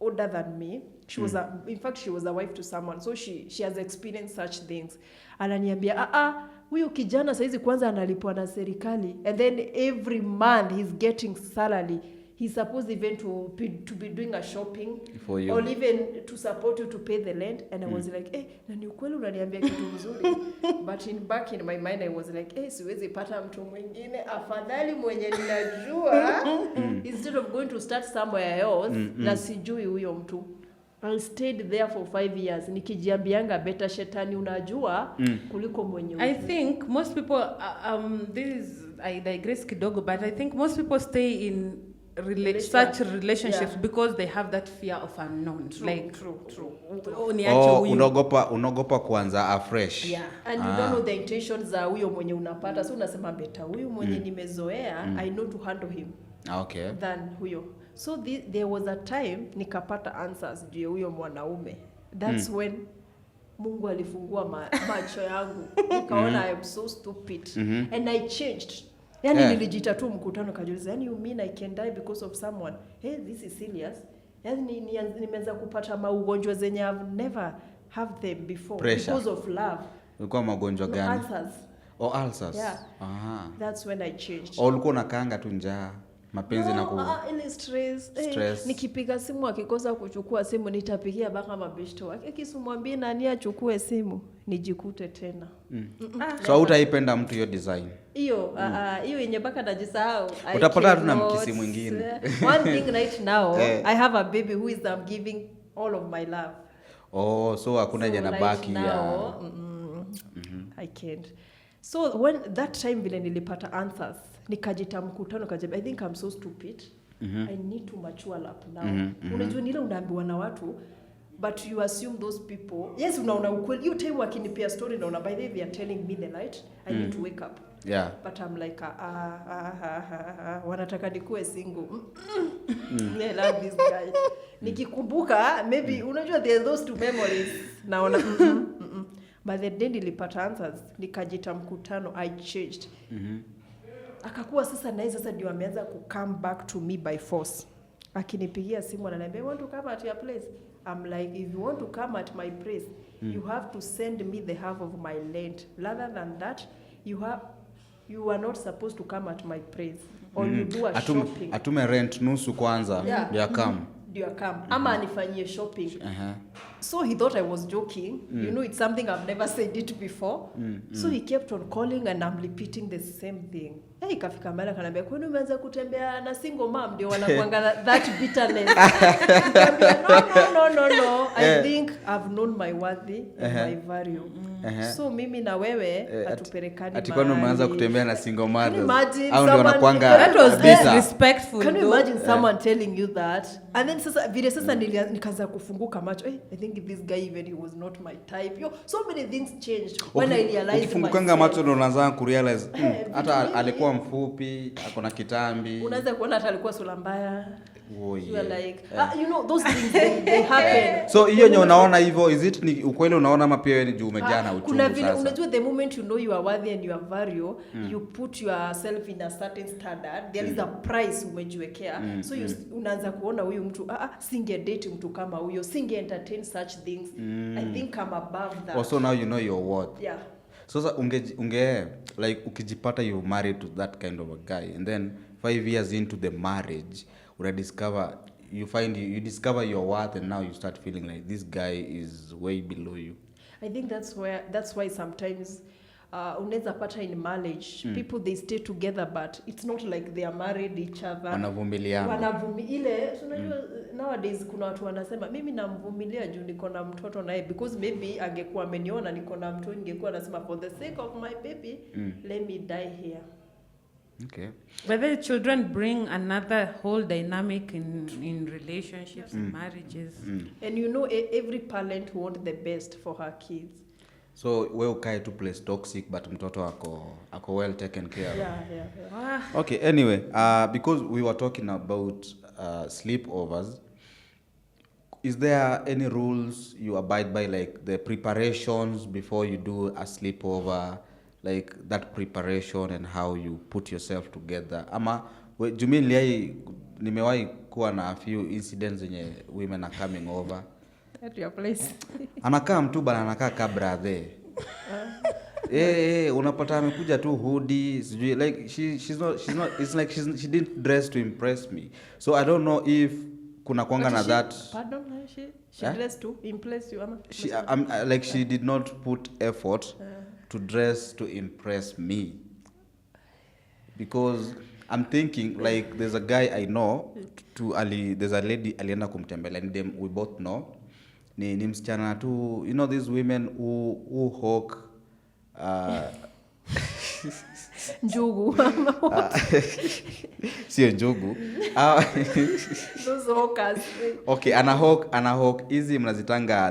A: older than me. She was in fact she was a wife to someone, so she has experienced such things. Ananiambia huyu kijana saizi kwanza analipwa na serikali, and then every month he's getting salary. He's supposed even to be doing a shopping
B: for you,
A: or even to support you to pay the rent. And I was like, na ni ukweli unaniambia kitu mzuri. But back in my mind I was like, siwezi pata mtu mwingine afadhali mwenye ninajua instead of going to start somewhere else na sijui huyo mtu. I stayed there for 5 years nikijiambianga better shetani unajua kuliko mwenye.
C: I think most people I digress kidogo, but I think most people stay in such relationships because they have that fear of unknown. True.
B: Unaogopa kuanza afresh.
A: And you don't know the intentions za huyo mwenye unapata, so unasema better huyo mwenye nimezoea, I know to handle him than huyo. So there was a time nikapata answers juu huyo mwanaume. That's when Mungu alifungua macho yangu. Nikaona I am so stupid. And I changed. Nilijita tu mkutano kajuliza, you mean I can die because of someone? Hey, this is serious. Nimeanza kupata maugonjwa zenye I've never have them before. Pressure. Because of love.
B: Ulikuwa magonjwa gani?
A: Ulcers. Yeah. That's when I changed.
B: Ulikuwa unakaanga tu njaa. Mapenzi na
A: ile stress. Nikipiga simu akikosa kuchukua simu nitapigia baka mabeshto wake. Kisumwambie nani achukue simu nijikute tena.
B: So utaipenda mtu hiyo design.
A: Hiyo yenye baka najisahau.
B: Utapata tu na mkisi mwingine.
A: One thing right now, I have a baby who is giving all of my love.
B: So hakuna jana baki ya.
A: I can't. So when that time vile nilipata answers, nikajita mkutano I think I'm so stupid. I need to mature up now. Unajua nile unaambiwa na watu, but you assume those people. Yes, unaona ukweli. Hiyo time wakinipea story naona by the way they are telling me the light. I need to wake up.
B: Yeah.
A: But I'm like wanataka nikuwe single. I love this guy. Nikikumbuka maybe unajua there are those two memories. Naona But the day nilipata answers, nikajita mkutano, I changed. Akakuwa sasa naye sasa ndio ameanza ku come back to me by force. Akinipigia simu ananiambia, "You want to come at your place?" I'm like, "If you want to come at my place, you have to send me the half of my rent. Rather than that, you are not supposed to come at my place or you do a shopping."
B: Atume rent nusu kwanza ya come.
A: Ama anifanyie shopping. So he thought I was joking. You know, it's something I've never said it before. So he kept on calling and I'm repeating the same thing. Ikafika mahali akaniambia, "Kwani umeanza kutembea na single mom ndio wanakuanga that bitterness?" No. I think I've known my worthy and my value. So mimi na wewe hatuperekani.
B: Ati kwani umeanza kutembea na single mothers?
A: Au
B: ndio wanakuanga
C: that was disrespectful.
A: Can you imagine someone telling you that? And then sasa nikaanza kufunguka macho. I think this guy even he was not my type. So many things changed when I realized.
B: Ukifungukanga macho ndio unaanza kurealize hata alikuwa mfupi, akona kitambi.
A: Unaweza kuona hata alikuwa sura mbaya. You are like, you know, those things they happen.
B: So hiyo nyo unaona hivyo, is it ni ukweli unaona ama pia wewe ni juu umejaa na uchungu sasa?
A: Kuna vile unajua the moment you know you are worthy and you are value, you put yourself in a certain standard. There is a price umejiwekea. So unaanza kuona huyu mtu singe date mtu kama huyo, singe entertain such things. I think I'm above that.
B: Also now you know your worth.
A: Yeah.
B: So unge like ukijipata you married to that kind of a guy and then 5 years into the marriage you discover your worth and now you start feeling like this guy is way below you.
A: I think that's why sometimes unaweza pata in marriage people they stay together but it's not like they are married each other.
B: Wanavumiliana.
A: Ile unajua nowadays kuna watu wanasema mimi namvumilia juu niko na mtoto naye because maybe angekuwa ameniona niko na mtoto ingekuwa anasema for the sake of my baby let me die here.
B: Okay.
C: But the children bring another whole dynamic in relationships, in marriages.
A: And you know every parent wants the best for her kids.
B: So we ukae tu place toxic but mtoto ako well taken care of.
A: Yeah.
B: Okay, anyway, because we were talking about sleepovers, is there any rules you abide by, like the preparations before you do a sleepover, like that preparation and how you put yourself together? Ama jumili nimewahi kuwa na a few incidents wenye women are coming over
A: at your place.
B: Anakaa mtu bana, anakaa ka brother. Unapata amekuja tu hoodie, sijui like she's not it's like she didn't dress to impress me. So I don't know if kuna kwanga na that.
A: Pardon, she dressed to impress you ama?
B: Like she did not put effort to dress to impress me. Because I'm thinking like there's a guy I know there's a lady alienda kumtembelea and them we both know. Ni msichana tu, you know these women who hawk
A: njugu.
B: Sio njugu.
A: Those hawkers.
B: Okay, ana hawk hizi mnazitanga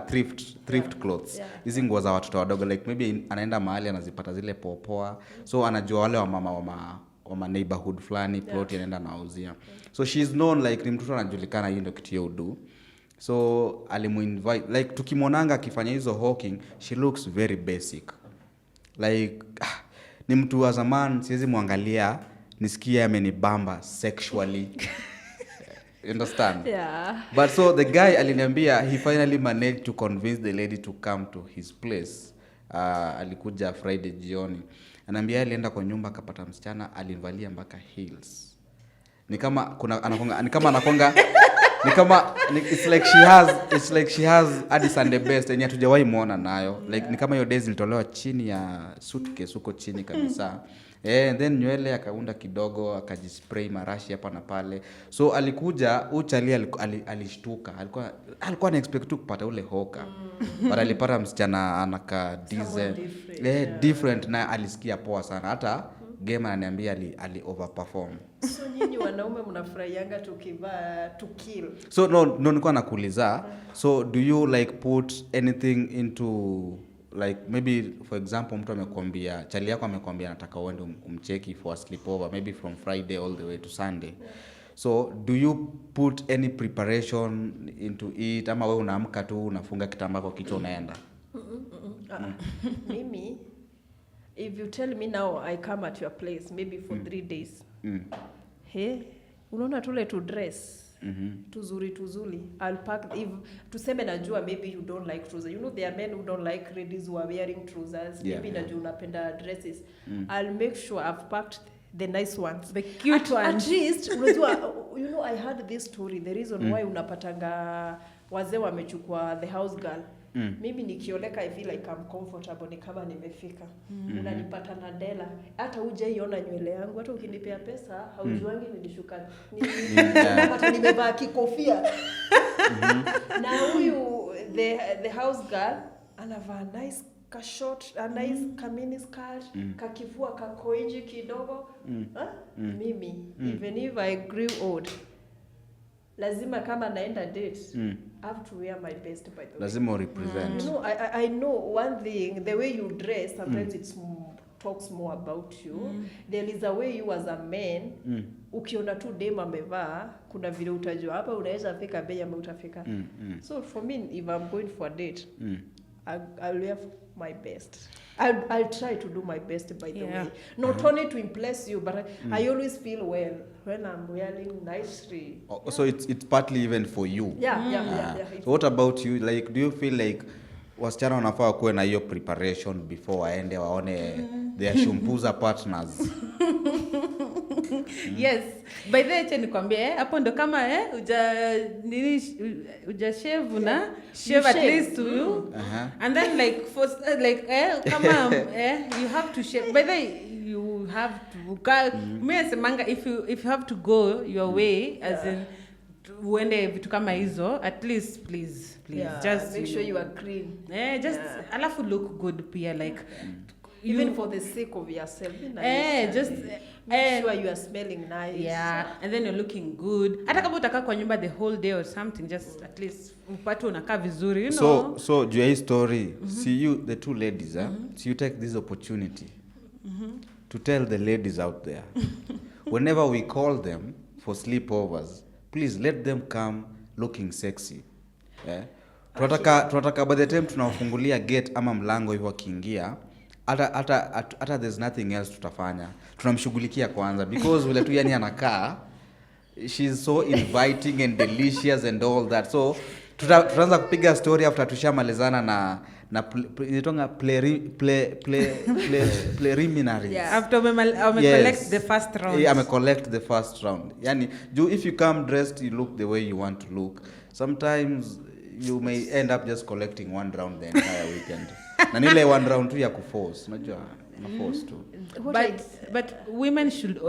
B: thrift clothes. Hizi nguo za watoto wadogo, like maybe anaenda mahali anazipata zile poa. So anajua wale wa mama neighborhood flani plot anaenda nauzia. So she's known like ni mtoto anajulikana, hiyo ndio kitu yeye do. So alimuinvite, like tukimwonanga akifanya hizo hawking, she looks very basic. Like ni mtu wa zamani, siwezi muangalia nisikie amenibamba sexually. You understand?
A: Yeah.
B: But so the guy aliniambia he finally managed to convince the lady to come to his place. Alikuja Friday jioni. Anaambia alienda kwa nyumba akapata msichana alivalia mpaka heels. Ni kama it's like she has Addis and the best yenye hatujawahi muona nayo. Like ni kama hiyo days ilitolewa chini ya suitcase huko chini kabisa. And then nywele akaunda kidogo, akajispray marashi hapa na pale. So alikuja uchali alishtuka. Alikuwa na expect tu kupata ule hoka. But alipata msichana anaka different na alisikia poa sana. Hata game ananiambia ali overperform.
A: So nyinyi wanaume mnafurahianga tukivaa to kill.
B: So no nilikuwa nakuuliza. So do you like put anything into like maybe for example mtu amekwambia chali yako amekwambia nataka uende umcheki for a sleepover maybe from Friday all the way to Sunday. So do you put any preparation into it ama wewe unaamka tu unafunga kitambaa kwa kichwa unaenda?
A: Mimi if you tell me now I come at your place maybe for 3 days. Unaona tule to dress. Tuzuri I'll pack. If tuseme najua maybe you don't like trousers, you know there are men who don't like ladies who are wearing trousers. Maybe najua unapenda dresses. I'll make sure I've packed the nice ones,
C: the cute ones.
A: At least unajua you know I heard this story, the reason why unapatanga wazee wamechukua the house girl. Mimi nikioleka I feel like I'm comfortable, ni kama nimefika. Unanipata na dela. Hata hujaiona nywele yangu, hata ukinipea pesa haujuangi nilishuka. Unapata nimevaa kikofia. Na huyu the house girl anavaa nice ka short, a nice kamini skirt, kakifua kakoinji kidogo. Mimi even if I grew old, lazima kama naenda date, I have to wear my best by the way.
B: Lazima represent.
A: You know, I know one thing, the way you dress, sometimes it talks more about you. There is a way you as a man, ukiona tu dem amevaa, kuna vile utajua hapa unaweza fika bei ama utafika. So for me, if I'm going for a date, I'll wear my best. I'll try to do my best by the way. Not only to impress you, but I always feel well when I'm wearing nicely.
B: So it's partly even for you.
A: Yeah.
B: So what about you? Like, do you feel like wasichana wanafaa kuwe na hiyo preparation before waende waone their shumpuza partners?
C: Yes. By the way, nikwambie hapo ndo kama uja shave na shave at least to you. And then like for kama you have to shave. By the way, you have to mimi nasemanga if you have to go your way as in uende vitu kama hizo, at least please just
A: make sure you are clean.
C: Just alafu look good pia like
A: even for the sake of yourself.
C: Just
A: make sure you are smelling nice.
C: Yeah, and then you're looking good. Hata kama utakaa kwa nyumba the whole day or something, just at least upate unakaa vizuri, you know.
B: So juu ya hii story, see you the two ladies, so you take this opportunity to tell the ladies out there, whenever we call them for sleepovers, please let them come looking sexy. Tunataka by the time tunawafungulia gate ama mlango hivyo wakiingia, hata there's nothing else tutafanya. Tunamshughulikia kwanza because vile tu yani anakaa, she's so inviting and delicious and all that. So tutaanza kupiga story after tushamalizana na preliminaries.
C: Yeah. After collect the first round.
B: Yeah, collect the first round. Yani, if you come dressed, you look the way you want to look. Sometimes you may end up just collecting one round the entire weekend. Na nile one round tu ya kuforce, unajua, force tu.
C: But women should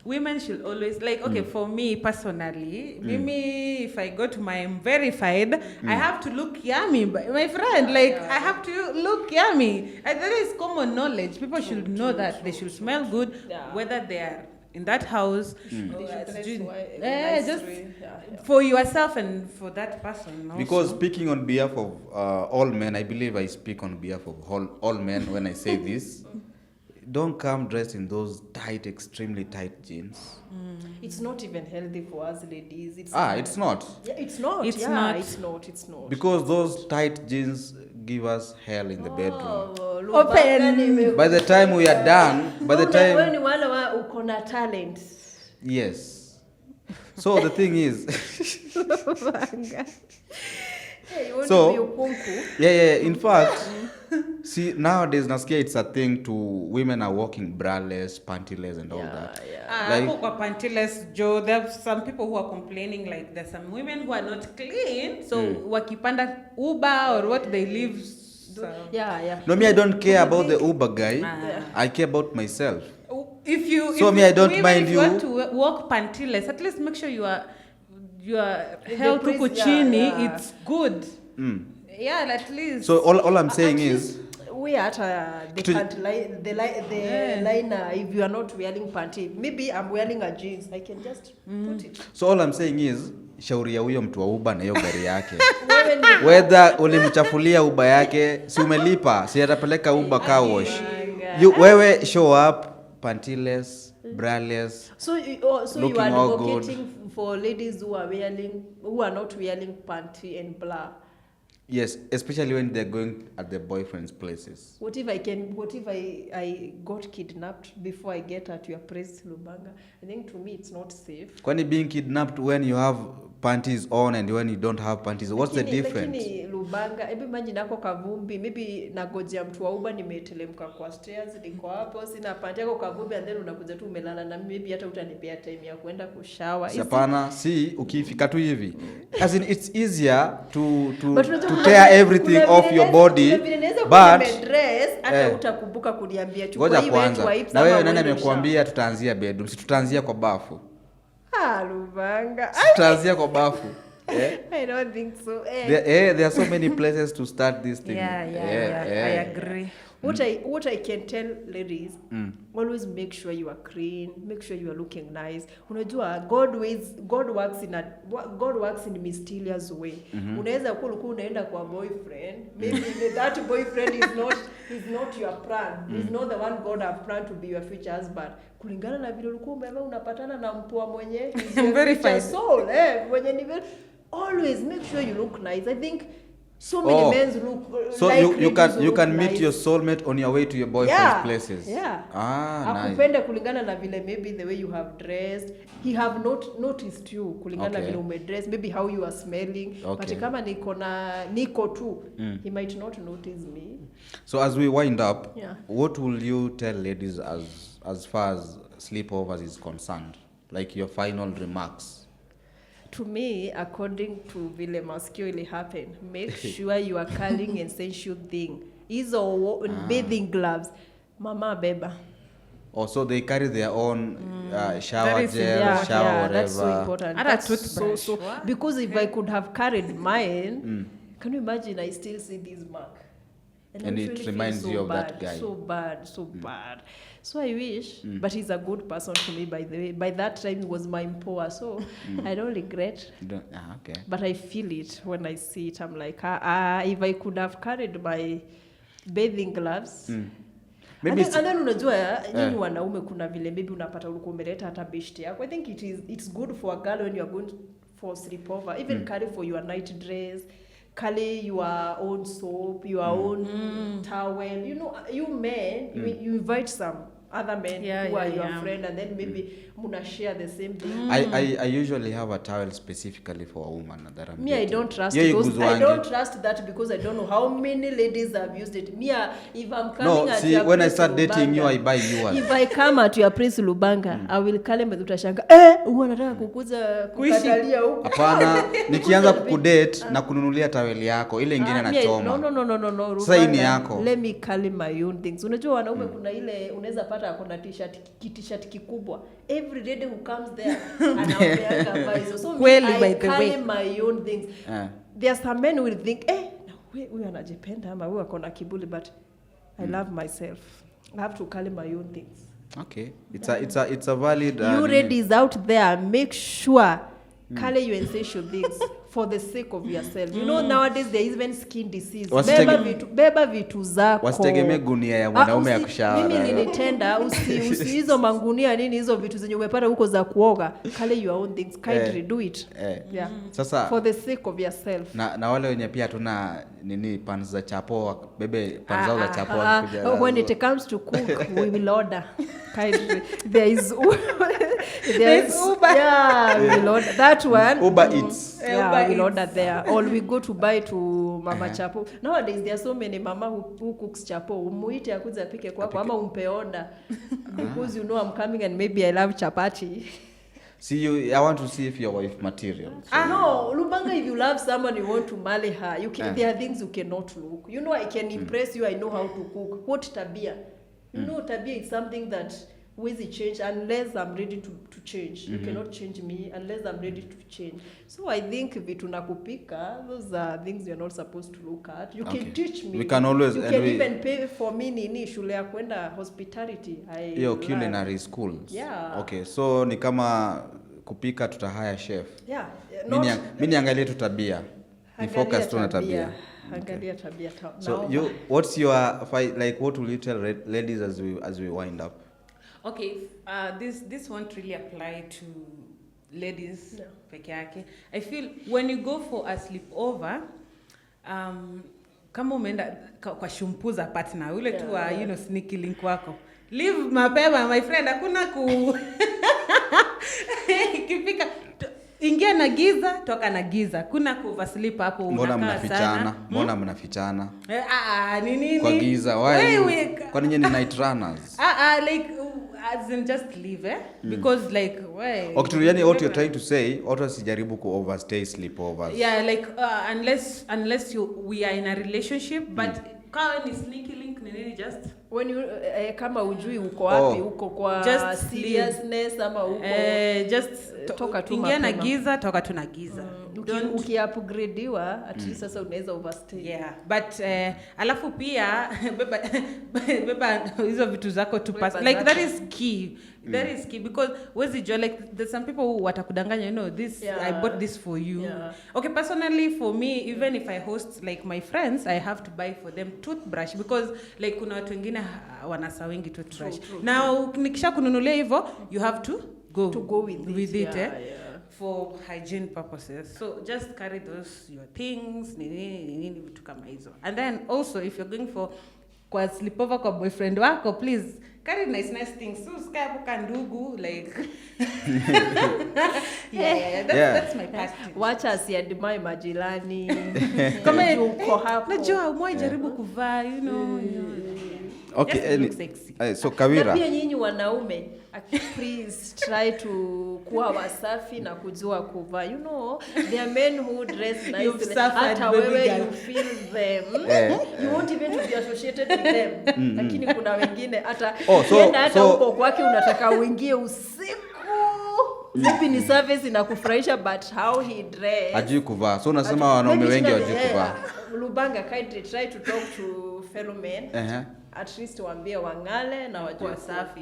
C: women should always for me personally, mimi if I go to my verified, I have to look yummy, my friend, I have to look yummy. And that is common knowledge. People should know that they should smell good, whether they are in that house, just for yourself and for that person also.
B: Because speaking on behalf of all men, I believe I speak on behalf of all men when I say this. Don't come dressed in those tight, extremely tight jeans.
A: It's not even healthy for us ladies.
B: It's not.
A: Yeah, it's not.
C: It's
A: not.
B: Because those tight jeans give us hell in the bedroom.
C: Open.
B: By the time we are done,
A: when wala uko na talent.
B: Yes. So the thing is, in fact, see, nowadays nasikia it's a thing to women are walking braless, pantyless and all that.
C: Pantyless, Joe, there are some people who are complaining like there's some women who are not clean, so wakipanda Uber or what they live.
B: No, me, I don't care about the Uber guy. I care about myself.
C: I
B: don't mind you.
C: Want to walk pantyless, at least make sure your health chini, it's good. Yeah, at least.
B: So all I'm saying is,
A: we at the liner. If you are not wearing panty, maybe I'm wearing a jeans. I can just put it.
B: So all I'm saying is, shauri ya huyo mtu wa Uber na hiyo gari yake. Whether ulimchafulia Uber yake, si umelipa, si atapeleka Uber car wash. Wewe show up pantyless, braless.
A: So you are advocating for ladies who are not wearing panty and bra.
B: Yes, especially when they're going at their boyfriend's places.
A: What if I got kidnapped before I get at your place, Lubanga? I think to me it's not safe.
B: Kwani being kidnapped when you have panties on and when you don't have panties, what's the difference?
A: Lakini Lubanga, imagine nako kavumbi, maybe nagojea mtu wa Uber nimetelemka kwa stairs, niko hapo sina panty yako kavumbi and then unakuja tu umelala na maybe hata utanipea time ya kwenda kushower.
B: Hapana, si ukifika tu hivi. As in it's easier to tear everything off your body, but
A: hata utakumbuka kuniambia tu
B: kwa hiyo na wewe nani amekuambia tutaanzia bedroom? Si tutaanzia kwa bafu.
A: Lubanga.
B: Tutaanzia kwa bafu.
A: I don't think so.
B: There are so many places to start this thing.
C: I agree.
A: What I can tell ladies, always make sure you are clean, make sure you are looking nice. Unajua God works in mysterious way. Unaweza kuwa unaenda kwa boyfriend, maybe that boyfriend is not your plan. He's not the one God have planned to be your future husband. Kulingana na vile ulikuwa unapatana na mpoa mwenye
C: verified
A: soul, mwenye ni always make sure you look nice. I think so many men look
B: so like you can meet your soulmate on your way to your boyfriend's places.
A: Nice. Akupenda kulingana na vile maybe the way you have dressed. He have not noticed you kulingana na vile umedress, maybe how you are smelling. But kama niko tu, he might not notice me.
B: So as we wind up, what will you tell ladies as far as sleepovers is concerned, like your final remarks?
A: To me, according to vile masikio ili happen, make sure you are carrying essential thing. Hizo bathing gloves, mama beba.
B: Oh, so they carry their own shower gel, shower whatever.
A: That's so important.
C: That's
A: so because if I could have carried mine, can you imagine? I still see this mark,
B: and it reminds you of that guy.
A: So bad. So I wish, but he's a good person to me, by the way. By that time, he was my mpoa, so I don't regret.
B: Okay.
A: But I feel it when I see it. I'm like, if I could have carried my bathing gloves.
B: Maybe
A: and then unajua nyinyi wanaume kuna vile maybe unapata ulikuwa umeleta hata beshte yako. I think it's good for a girl when you are going for sleepover. Even carry for your night dress, carry your own soap, your own towel. You know, you men, you invite some other men who are your friend, and then maybe muna share the same thing.
B: I usually have a towel specifically for a woman that I'm
A: I don't trust because I don't trust that because I don't know how many ladies have used it. If I'm coming at your
B: when I start dating you, I buy yours.
A: If I come at your Prince Lubanga, I will call him utashanga. Unataka kukuza kukatalia huko.
B: Hapana, nikianza kukudate na kununulia towel yako, ile nyingine nachoma.
A: No.
B: Sasa hii ni yako.
A: Let me carry my own things. Unajua wanaume kuna ile unaweza pata akona t-shirt kikubwa. Every lady who comes there anaongea kama hizo. So I carry my own things. There are some men who will think, huyu anajipenda ama huyu akona kibuli, but I love myself. I have to carry my own things.
B: Okay. It's a valid
A: you ladies out there, make sure carry your essential things for the sake of yourself. You know, nowadays there is even skin disease. Beba vitu zako.
B: Wasitegemee gunia ya mwanaume ya kushawara.
A: Mimi nilitenda hizo mangunia nini hizo vitu zenye umepata huko za kuoga. Carry your own things. Kindly do it. Yeah.
B: Sasa
A: for the sake of yourself.
B: Na wale wenye pia tuna nini pans za chapo bebe pans zao za chapo kuja.
A: When it comes to cook, we will order. Kindly. There is Uber. Yeah, we will order that one.
B: Uber Eats.
A: Yeah, we'll order there. Or we go to buy to Mama Chapo. Nowadays there are so many mama who cooks chapo. Umuite akuze apike kwako ama umpe order. Because you know I'm coming and maybe I love chapati.
B: I want to see if your wife material.
A: So. No, Lubanga, if you love someone, you want to marry her. There are things you cannot look. You know, I can impress you. I know how to cook. What tabia? You know, tabia is something that will change unless I'm ready to change. You cannot change me unless I'm ready to change. So I think vitu nakupika, those are things you're not supposed to look at. You can teach me.
B: We can always.
A: You can even pay for me nini shule ya kwenda hospitality.
B: Culinary schools.
A: Yeah.
B: Okay, so ni kama kupika tutahaya chef.
A: Yeah.
B: Mimi niangalie tu tabia. Ni focus tu na tabia.
A: Angalia tabia.
B: So what's your like? What will you tell ladies as we wind up?
C: Okay, this won't really apply to ladies peke yake. I feel when you go for a sleepover, kama umeenda kwa shumpuza partner, ule tu sneaky link wako. Leave mapema my friend, hakuna kipika ingia na giza, toka na giza. Kuna sleep hapo unakaa sana.
B: Mbona mnafichana?
C: Nini?
B: Kwa giza, why? Kwa nini ni night runners?
C: Like as in just leave because like why?
B: Okay, yani what you're trying to say, watu wasijaribu ku overstay sleepovers.
C: Yeah, like unless we are in a relationship, but kama ni sneaky link nini just
A: when you kama ujui uko wapi uko kwa just seriousness ama uko
C: just
A: toka tu
C: ingia na giza, toka tu na giza.
A: Ukiupgradewa at least sasa unaweza overstay.
C: Yeah, but alafu pia beba hizo vitu zako to pass. Like that is key. That is key because where's it like there's some people who watakudanganya this I bought this for you.
A: Yeah.
C: Okay, personally for me even if I host like my friends I have to buy for them toothbrush because like kuna watu wengine wanasawingi toothbrush. Now nikisha kununulia hivyo you have to go with it for hygiene purposes. So just carry your things nini vitu kama hizo. And then also if you're going for kwa sleepover kwa boyfriend wako, please carry nice things. So sky buka ndugu like that's my past.
A: Wacha asiadmire majirani.
C: Kama uko hapo. Najua umoja jaribu kuvaa,
B: Okay,
C: Just look sexy.
B: so
A: Na
B: Kawira,
A: pia nyinyi wanaume, please try to kuwa wasafi na kujua kuvaa. You know, there are men who dress
C: You've
A: nicely.
C: suffered,
A: Hata
C: baby
A: wewe
C: girl.
A: you feel them. You won't even to be associated with them. Lakini kuna wengine hata ukienda hata huko kwake unataka uingie usiku. Maybe ni service inakufurahisha, but how he dress.
B: hajui kuvaa. So unasema wanaume wengi hawajui kuvaa.
A: Lubanga, kindly try to talk to fellow men. At least waambie wangale na wajue safi.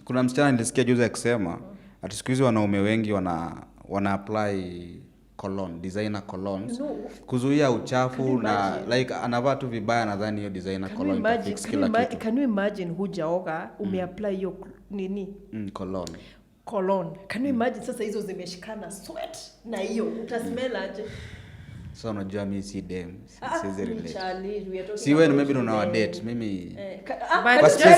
B: Kuna msichana nilisikia juzi akisema ati siku hizi wanaume wengi wana apply cologne, designer colognes, kuzuia uchafu na like anavaa tu vibaya, nadhani hiyo designer cologne itafix kila kitu.
A: Can you imagine hujaoga umeapply hiyo nini? Cologne. Can you imagine sasa hizo zimeshikana sweat na hiyo utasmell aje?
B: So unajua mimi si dem, siwezi relate.
A: Si
B: wewe maybe una date mimi.
A: But try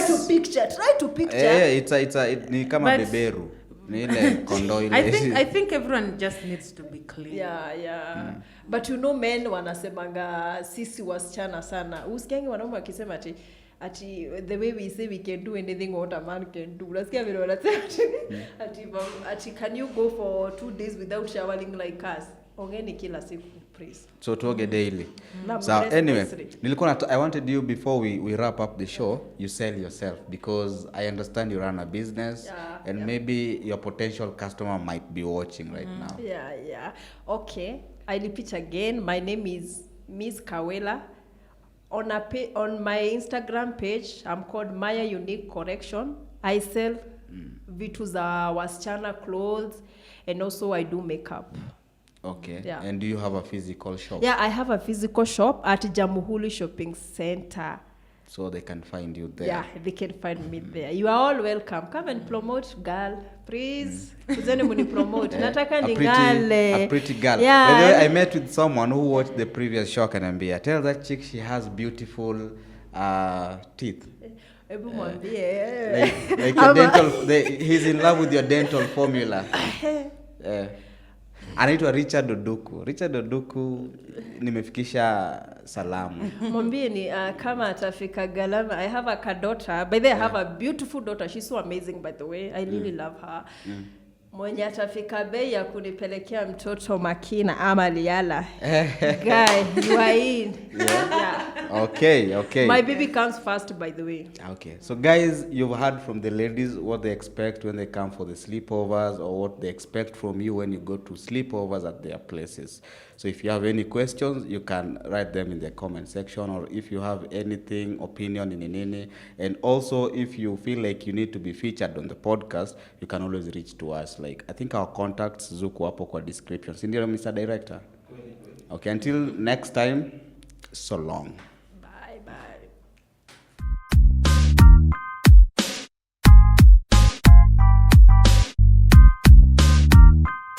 A: to picture.
B: It's ni kama beberu. Ni ile kondo ile.
C: I think everyone just needs to be clean.
A: Yeah. But you know men wanasemanga sisi wasichana sana. Usikiangi wanaume wakisema ati the way we say we can do anything what a man can do. Unasikia vile wanasema ati can you go for 2 days without showering like us? Ongeni kila siku please.
B: So tuoge daily. So anyway, I wanted you before we wrap up the show, you sell yourself because I understand you run a business and maybe your potential customer might be watching right now.
A: Yeah. Okay. I'll pitch again. My name is Miss Kawela. On my Instagram page, I'm called Maya Unique Correction. I sell vitu za wasichana clothes and also I do makeup.
B: Okay.
A: Yeah.
B: And do you have a physical shop?
A: Yeah, I have a physical shop at Jamuhuri Shopping Center.
B: So they can find you there.
A: Yeah, they can find me there. You are all welcome. Come and promote, girl. Please. Kuzeni muni promote. Nataka ningale.
B: A pretty girl.
A: Yeah.
B: By the way, I met with someone who watched the previous show and tell that chick she has beautiful teeth.
A: Ebu mwambie.
B: Like your dental, he's in love with your dental formula. Anaitwa Richard Oduku nimefikisha salamu.
A: Mwambie ni kama atafika Galama. I have a daughter. By the way, I have a beautiful daughter. She's so amazing, by the way. I really love her. Mwenye atafika bei ya kunipelekea mtoto Makina ama Liala. Guy, you are in. Yeah.
B: Okay.
A: My baby comes first, by the way.
B: Okay. So guys, you've heard from the ladies what they expect when they come for the sleepovers or what they expect from you when you go to sleepovers at their places. So if you have any questions, you can write them in the comment section, or if you have anything, opinion in nini. And also if you feel like you need to be featured on the podcast, you can always reach to us. Like I think our contacts zuko hapo kwa description. Sindio, Mr. Director? Okay, until next time, so long.